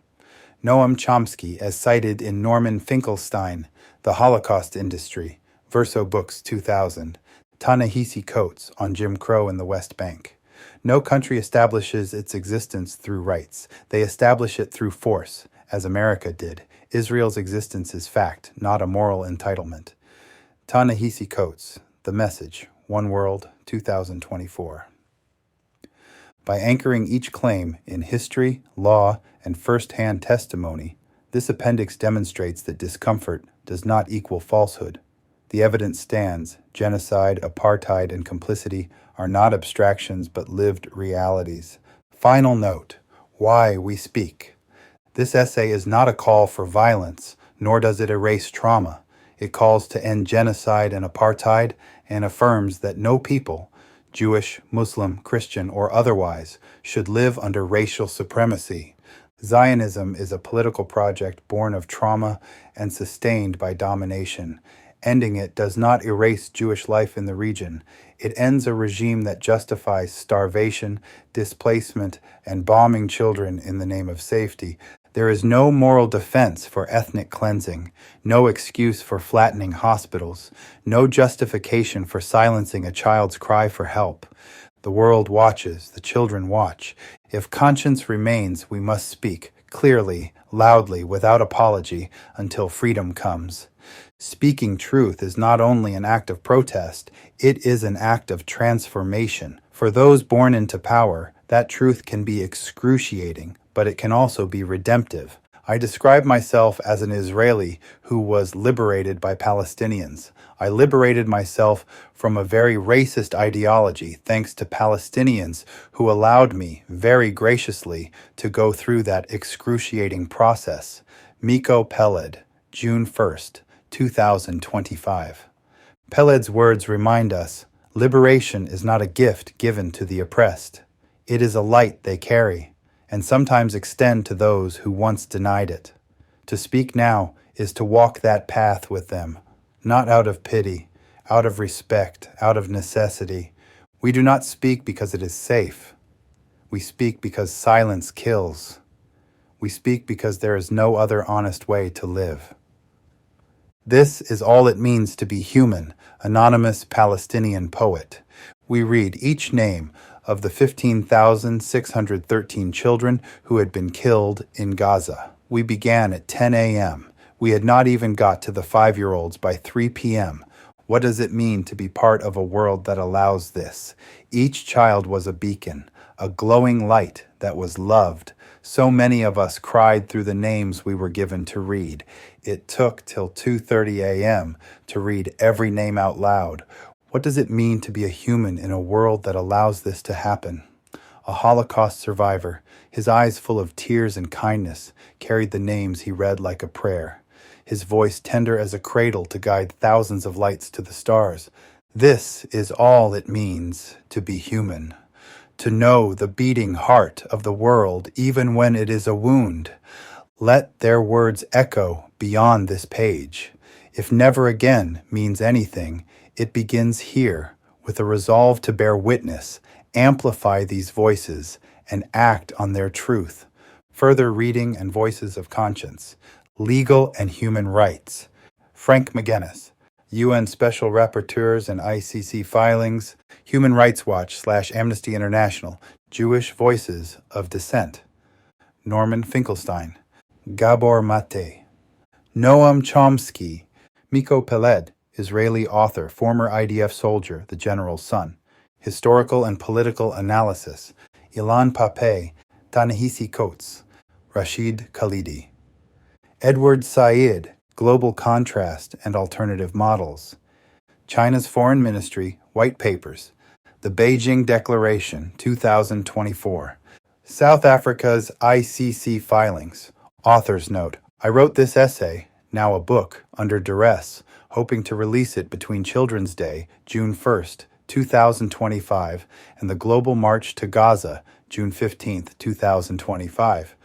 Noam Chomsky, as cited in Norman Finkelstein, The Holocaust Industry, Verso Books, 2000. Ta-Nehisi Coates on Jim Crow in the West Bank. No country establishes its existence through rights. They establish it through force, as America did. Israel's existence is fact, not a moral entitlement. Ta-Nehisi Coates, The Message, One World, 2024. By anchoring each claim in history, law, and first-hand testimony, this appendix demonstrates that discomfort does not equal falsehood. The evidence stands. Genocide, apartheid, and complicity are not abstractions but lived realities. Final note: why we speak. This essay is not a call for violence, nor does it erase trauma. It calls to end genocide and apartheid and affirms that no people, Jewish, Muslim, Christian, or otherwise, should live under racial supremacy. Zionism is a political project born of trauma and sustained by domination. Ending it does not erase Jewish life in the region. It ends a regime that justifies starvation, displacement, and bombing children in the name of safety. There is no moral defense for ethnic cleansing, no excuse for flattening hospitals, no justification for silencing a child's cry for help. The world watches, the children watch. If conscience remains, we must speak, clearly, loudly, without apology, until freedom comes. Speaking truth is not only an act of protest, it is an act of transformation. For those born into power, that truth can be excruciating, but it can also be redemptive. I describe myself as an Israeli who was liberated by Palestinians. I liberated myself from a very racist ideology thanks to Palestinians who allowed me, very graciously, to go through that excruciating process. Miko Peled, June 1st, 2025. Peled's words remind us, liberation is not a gift given to the oppressed. It is a light they carry, and sometimes extend to those who once denied it. To speak now is to walk that path with them, not out of pity, out of respect, out of necessity. We do not speak because it is safe. We speak because silence kills. We speak because there is no other honest way to live. This is all it means to be human, anonymous Palestinian poet. We read each name of the 15,613 children who had been killed in Gaza. We began at 10 a.m. We had not even got to the 5-year-olds by 3 p.m. What does it mean to be part of a world that allows this? Each child was a beacon, a glowing light that was loved. So many of us cried through the names we were given to read. It took till 2:30 a.m. to read every name out loud. What does it mean to be a human in a world that allows this to happen? A Holocaust survivor, his eyes full of tears and kindness, carried the names he read like a prayer, his voice tender as a cradle to guide thousands of lights to the stars. This is all it means to be human. To know the beating heart of the world even when it is a wound. Let their words echo beyond this page. If never again means anything, it begins here with a resolve to bear witness, amplify these voices, and act on their truth. Further reading and voices of conscience. Legal and human rights. Frank McGuinness, UN Special Rapporteurs and ICC filings, Human Rights Watch/Amnesty International, Jewish Voices of Dissent. Norman Finkelstein, Gabor Mate, Noam Chomsky, Miko Peled, Israeli author, former IDF soldier, the general's son. Historical and Political Analysis, Ilan Pape, Ta-Nehisi Coates, Rashid Khalidi. Edward Said, Global Contrast and Alternative Models. China's Foreign Ministry, White Papers. The Beijing Declaration, 2024. South Africa's ICC filings. Author's note. I wrote this essay, now a book, under duress, hoping to release it between Children's Day, June 1st, 2025, and the Global March to Gaza, June 15th, 2025.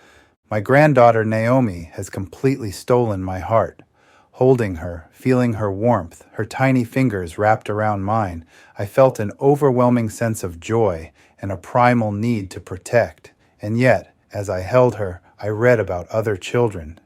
My granddaughter Naomi has completely stolen my heart. Holding her, feeling her warmth, her tiny fingers wrapped around mine, I felt an overwhelming sense of joy and a primal need to protect. And yet, as I held her, I read about other children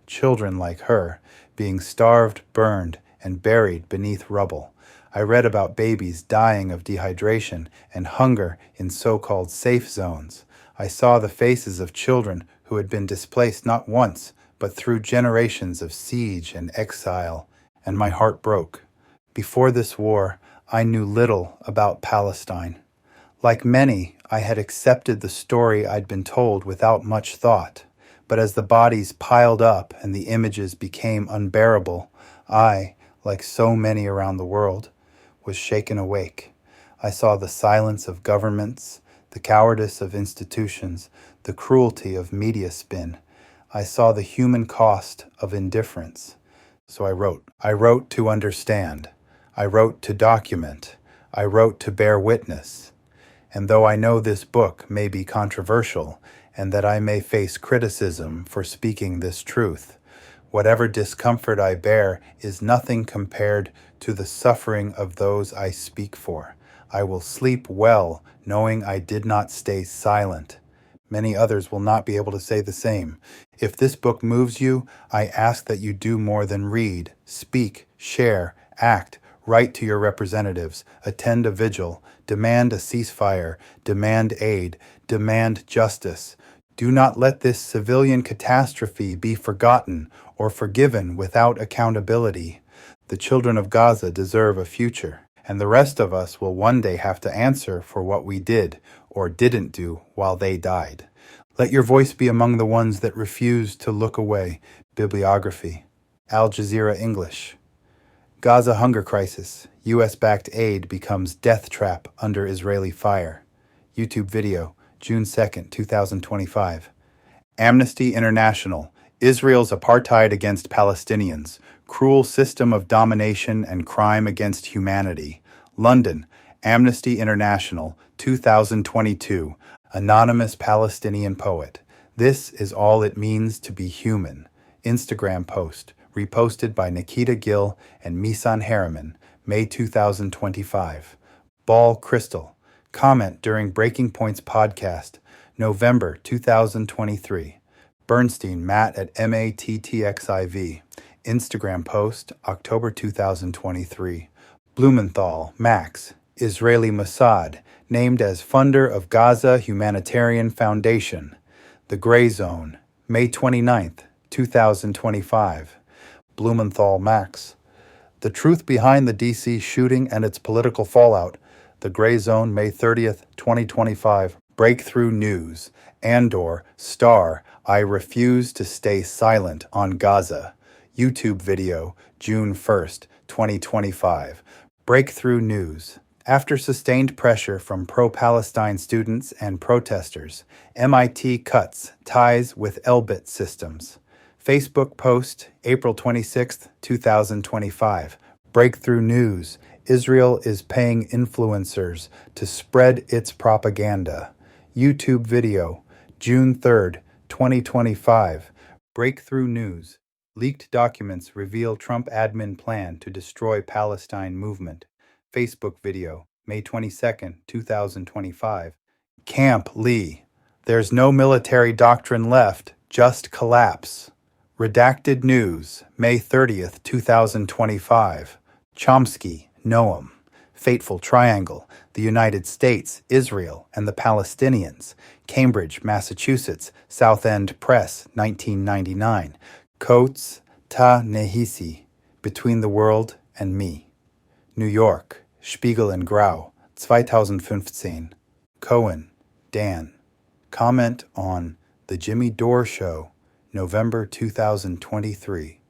like her, being starved, burned, and buried beneath rubble. I read about babies dying of dehydration and hunger in so-called safe zones. I saw the faces of children who had been displaced not once, but through generations of siege and exile, and my heart broke. Before this war, I knew little about Palestine. Like many, I had accepted the story I'd been told without much thought. But as the bodies piled up and the images became unbearable, I, like so many around the world, was shaken awake. I saw the silence of governments, the cowardice of institutions, the cruelty of media spin. I saw the human cost of indifference. So I wrote. I wrote to understand. I wrote to document. I wrote to bear witness. And though I know this book may be controversial, and that I may face criticism for speaking this truth, whatever discomfort I bear is nothing compared to the suffering of those I speak for. I will sleep well, knowing I did not stay silent. Many others will not be able to say the same. If this book moves you, I ask that you do more than read, speak, share, act, write to your representatives, attend a vigil, demand a ceasefire, demand aid, demand justice. Do not let this civilian catastrophe be forgotten or forgiven without accountability. The children of Gaza deserve a future, and the rest of us will one day have to answer for what we did or didn't do while they died. Let your voice be among the ones that refuse to look away. Bibliography. Al Jazeera English. Gaza hunger crisis. U.S.-backed aid becomes death trap under Israeli fire. YouTube video, June 2nd, 2025. Amnesty International. Israel's apartheid against Palestinians. Cruel system of domination and crime against humanity. London. Amnesty International, 2022. Anonymous Palestinian poet. This is all it means to be human. Instagram post. Reposted by Nikita Gill and Misan Harriman, May 2025. Ball Crystal. Comment during Breaking Points podcast, November 2023. Bernstein Matt at MATTXIV. Instagram post, October 2023. Blumenthal, Max, Israeli Mossad, named as funder of Gaza Humanitarian Foundation. The Gray Zone, May 29th, 2025. Blumenthal, Max. The truth behind the D.C. shooting and its political fallout. The Gray Zone, May 30th, 2025. Breakthrough News. Andor, Star, I Refuse to Stay Silent on Gaza. YouTube video, June 1st, 2025. Breakthrough News. After sustained pressure from pro-Palestine students and protesters, MIT cuts ties with Elbit Systems. Facebook post, April 26, 2025. Breakthrough News. Israel is paying influencers to spread its propaganda. YouTube video, June 3, 2025. Breakthrough News. Leaked documents reveal Trump admin plan to destroy Palestine movement. Facebook video, May 22, 2025. Camp Lee. There's no military doctrine left, just collapse. Redacted News, May 30th, 2025. Chomsky, Noam. Fateful Triangle, the United States, Israel, and the Palestinians. Cambridge, Massachusetts, South End Press, 1999. Coates, Ta Nehisi, Between the World and Me. New York, Spiegel and Grau, 2015. Cohen, Dan. Comment on The Jimmy Dore Show, November 2023.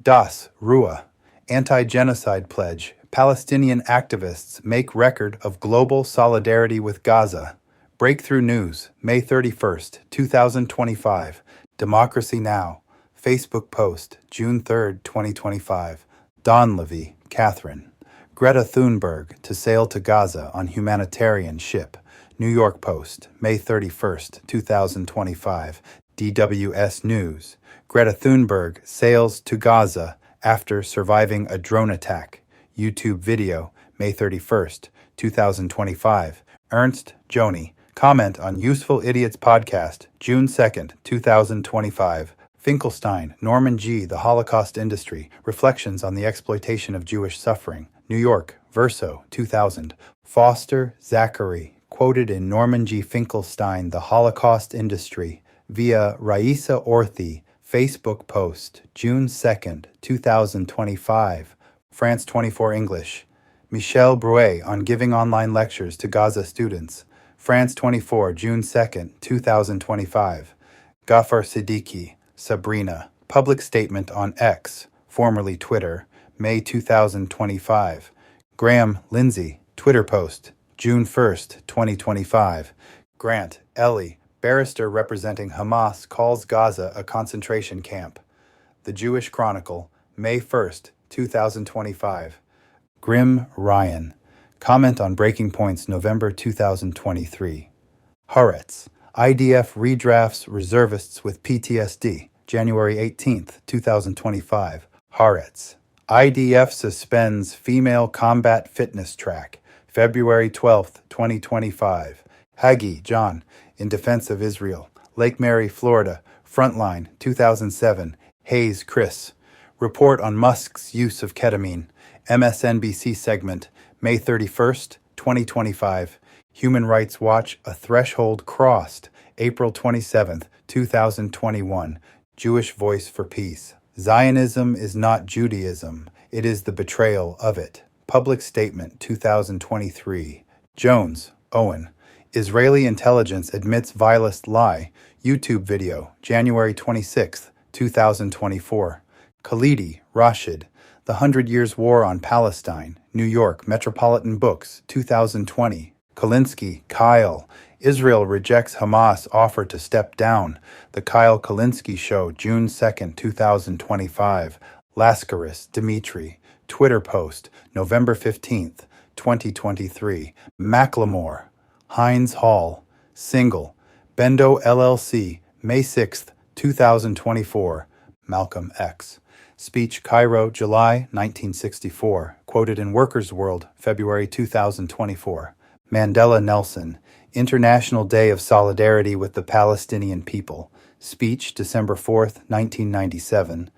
Das, Rua. Anti-Genocide Pledge. Palestinian activists make record of global solidarity with Gaza. Breakthrough News, May 31st, 2025. Democracy Now! Facebook post, June 3rd, 2025. Donlevy, Catherine. Greta Thunberg to sail to Gaza on humanitarian ship. New York Post, May 31st, 2025. DWS News. Greta Thunberg sails to Gaza after surviving a drone attack. YouTube video, May 31st, 2025. Ernst Joni. Comment on Useful Idiots podcast, June 2nd, 2025. Finkelstein, Norman G., The Holocaust Industry, Reflections on the Exploitation of Jewish Suffering, New York, Verso, 2000. Foster, Zachary, quoted in Norman G. Finkelstein, The Holocaust Industry, via Raisa Orthy, Facebook post, June 2nd, 2025. France 24 English. Michel Brouet on giving online lectures to Gaza students. France 24, June 2nd, 2025. Ghaffar Siddiqui, Sabrina. Public statement on X, formerly Twitter, May 2025. Graham Lindsay, Twitter post, June 1st, 2025. Grant Ellie, barrister representing Hamas, calls Gaza a concentration camp. The Jewish Chronicle, May 1st, 2025. Grim Ryan. Comment on Breaking Point's November 2023. Haaretz. IDF redrafts reservists with PTSD. January 18th, 2025. Haaretz. IDF suspends female combat fitness track. February 12th, 2025. Hagee, John. In Defense of Israel. Lake Mary, Florida. Frontline, 2007. Hayes, Chris. Report on Musk's use of ketamine. MSNBC segment, May 31st, 2025. Human Rights Watch, A Threshold Crossed. April 27th, 2021. Jewish Voice for Peace. Zionism is not Judaism. It is the betrayal of it. Public Statement, 2023. Jones, Owen. Israeli intelligence admits vilest lie. YouTube video, January 26th, 2024. Khalidi, Rashid. The 100 Years' War on Palestine. New York, Metropolitan Books, 2020. Kalinsky, Kyle. Israel rejects Hamas offer to step down. The Kyle Kalinsky Show, June 2nd, 2025. Laskaris, Dmitry. Twitter post, November 15th, 2023. Macklemore. Heinz Hall. Single. Bendo LLC, May 6th, 2024. Malcolm X. Speech Cairo, July 1964. Quoted in Workers' World, February 2024. Mandela Nelson. International Day of Solidarity with the Palestinian People. Speech December 4th, 1997.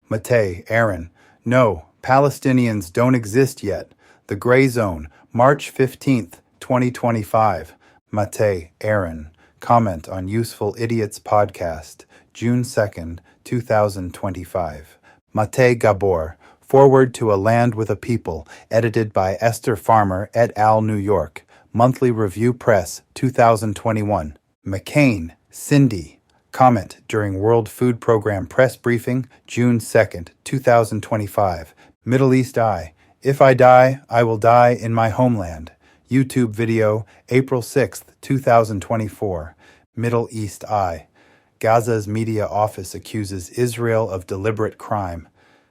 Matei, Aaron. No, Palestinians don't exist yet. The Gray Zone, March 15th, 2025. Matei, Aaron. Comment on Useful Idiots podcast, June 2nd, 2025. Matei Gabor. Forward to a Land with a People, edited by Esther Farmer et al., New York. Monthly Review Press, 2021. McCain, Cindy. Comment during World Food Program press briefing, June 2nd, 2025. Middle East Eye. If I die, I will die in my homeland. YouTube video, April 6th, 2024. Middle East Eye. Gaza's media office accuses Israel of deliberate crime.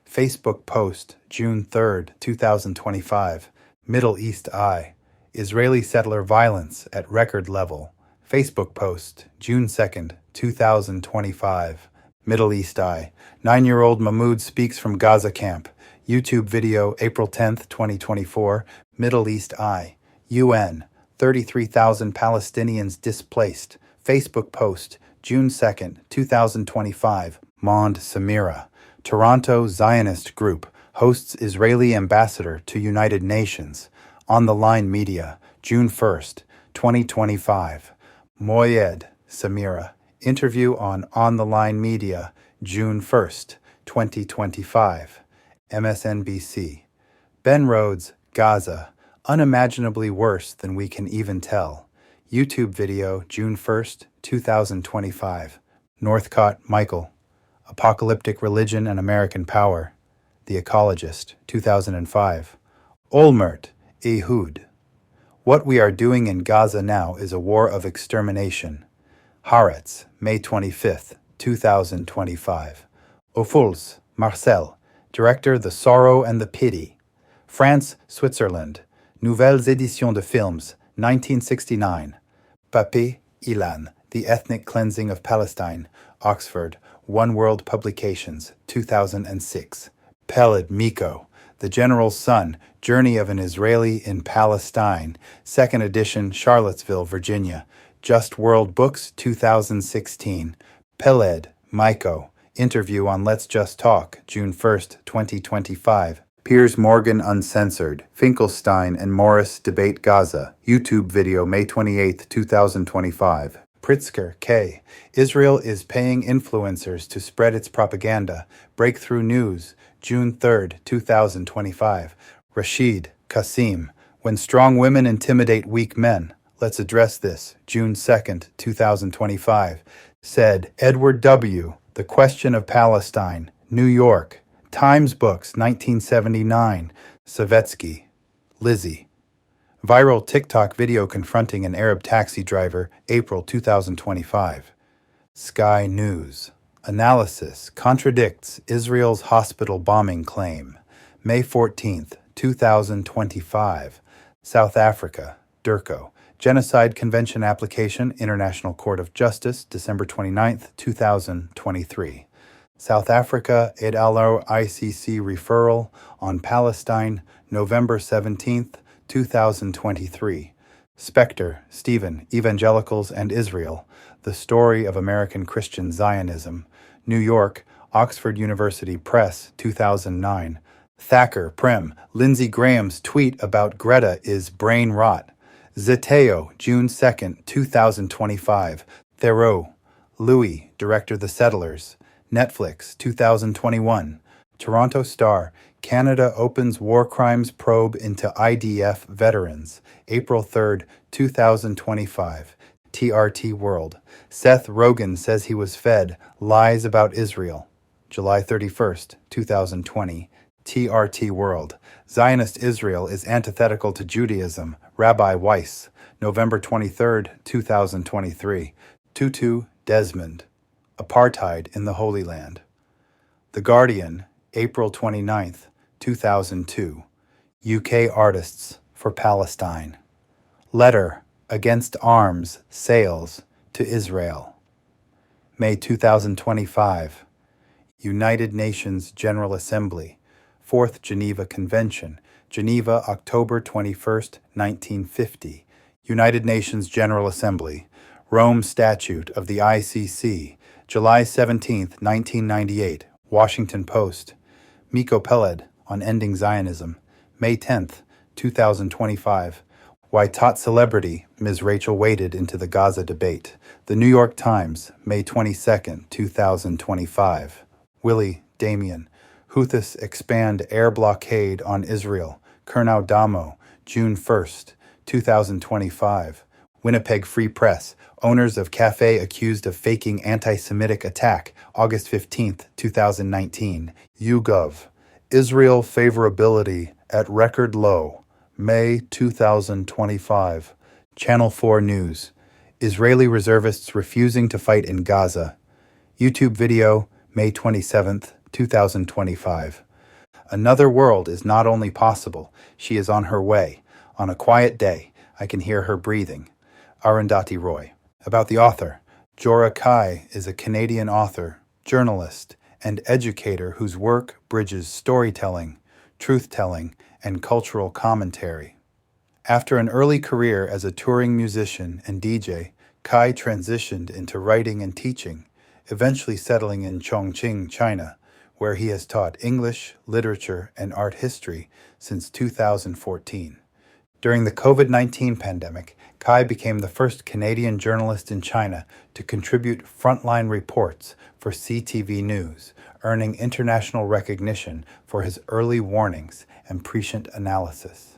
Facebook post, June 3rd, 2025. Middle East Eye. Israeli settler violence at record level. Facebook post, June 2nd, 2025. Middle East Eye. 9-year-old Mahmoud speaks from Gaza camp. YouTube video, April 10th, 2024. Middle East Eye. UN. 33,000 Palestinians displaced. Facebook post, June 2nd, 2025. Mond Samira. Toronto Zionist Group hosts Israeli ambassador to United Nations. On the Line Media, June 1st, 2025. Moyed Samira. Interview on the Line Media, June 1st, 2025. MSNBC. Ben Rhodes, Gaza. Unimaginably worse than we can even tell. YouTube video, June 1st, 2025. Northcott, Michael. Apocalyptic Religion and American Power. The Ecologist, 2005. Olmert, Ehud. What we are doing in Gaza now is a war of extermination. Haaretz, May 25th, 2025. Ophuls, Marcel. Director The Sorrow and the Pity. France, Switzerland. Nouvelles Éditions de Films, 1969. Papé, Ilan. The Ethnic Cleansing of Palestine. Oxford. One World Publications, 2006. Peled, Miko. The General's Son, Journey of an Israeli in Palestine, 2nd edition, Charlottesville, Virginia. Just World Books, 2016. Peled, Miko. Interview on Let's Just Talk, June 1st, 2025. Piers Morgan Uncensored. Finkelstein and Morris Debate Gaza. YouTube video, May 28th, 2025. Pritzker, K. Israel is paying influencers to spread its propaganda. Breakthrough News, June 3rd, 2025. Rashid, Qasim. When strong women intimidate weak men. Let's address this, June 2nd, 2025. Said Edward W., The Question of Palestine, New York. Times Books, 1979. Savetsky. Lizzie. Viral TikTok video confronting an Arab taxi driver, April 2025. Sky News. Analysis contradicts Israel's hospital bombing claim. May 14th, 2025. South Africa. Durko. Genocide Convention Application, International Court of Justice, December 29th, 2023. South Africa, EDALO ICC referral on Palestine, November 17th, 2023. Spector, Stephen, Evangelicals and Israel, The Story of American Christian Zionism, New York, Oxford University Press, 2009. Thacker, Prem, Lindsey Graham's tweet about Greta is brain rot. Zeteo, June 2nd, 2025. Theroux, Louis, Director The Settlers. Netflix, 2021. Toronto Star, Canada opens war crimes probe into IDF veterans. April 3rd, 2025. TRT World. Seth Rogen says he was fed lies about Israel. July 31st, 2020. TRT World. Zionist Israel is antithetical to Judaism. Rabbi Weiss. November 23rd, 2023. Tutu Desmond. Apartheid in the Holy Land. The Guardian, April 29th, 2002. UK Artists for Palestine. Letter Against Arms Sales to Israel. May 2025. United Nations General Assembly. 4th Geneva Convention. Geneva, October 21st, 1950. United Nations General Assembly. Rome Statute of the ICC. July 17th, 1998. Washington Post. Miko Peled on Ending Zionism, May 10th, 2025. Why Tot Celebrity Ms. Rachel waded into the Gaza debate. The New York Times, May 22nd, 2025. Willie, Damien. Houthis expand air blockade on Israel. Kurnow Damo, June 1st, 2025. Winnipeg Free Press. Owners of cafe accused of faking anti-Semitic attack. August 15th, 2019. YouGov. Israel favorability at record low. May 2025. Channel 4 News. Israeli reservists refusing to fight in Gaza. YouTube video, May 27th, 2025. Another world is not only possible, she is on her way. On a quiet day, I can hear her breathing. Arundhati Roy. About the author. Jorah Kai is a Canadian author, journalist, and educator whose work bridges storytelling, truth-telling, and cultural commentary. After an early career as a touring musician and DJ, Kai transitioned into writing and teaching, eventually settling in Chongqing, China, where he has taught English, literature, and art history since 2014. During the COVID-19 pandemic, Kai became the first Canadian journalist in China to contribute frontline reports for CTV News, earning international recognition for his early warnings and prescient analysis.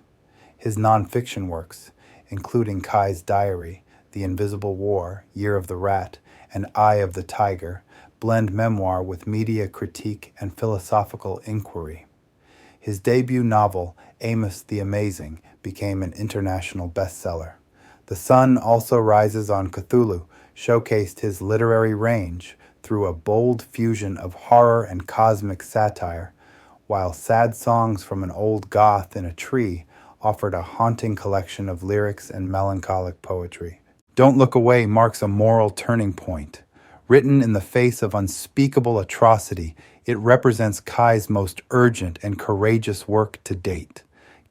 His nonfiction works, including Kai's Diary, The Invisible War, Year of the Rat, and Eye of the Tiger, blend memoir with media critique and philosophical inquiry. His debut novel, Amos the Amazing, became an international bestseller. The Sun Also Rises on Cthulhu showcased his literary range through a bold fusion of horror and cosmic satire, while Sad Songs from an Old Goth in a Tree offered a haunting collection of lyrics and melancholic poetry. Don't Look Away marks a moral turning point. Written in the face of unspeakable atrocity, it represents Kai's most urgent and courageous work to date.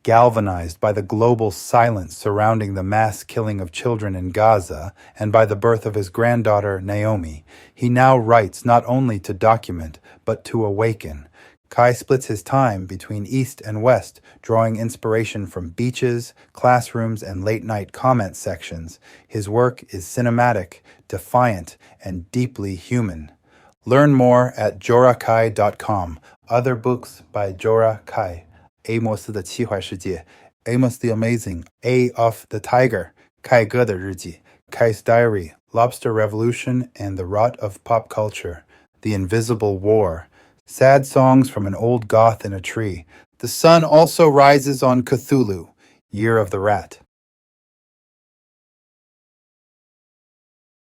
Galvanized by the global silence surrounding the mass killing of children in Gaza and by the birth of his granddaughter, Naomi, he now writes not only to document, but to awaken. Kai splits his time between East and West, drawing inspiration from beaches, classrooms, and late-night comment sections. His work is cinematic, defiant, and deeply human. Learn more at jorahkai.com. Other books by Jorah Kai. Amos 的奇幻世界 Amos the Amazing, A of the Tiger, 凯哥的日记 Kai's Diary, Lobster Revolution and the Rot of Pop Culture, The Invisible War, Sad Songs from an Old Goth in a Tree, The Sun Also Rises on Cthulhu, Year of the Rat.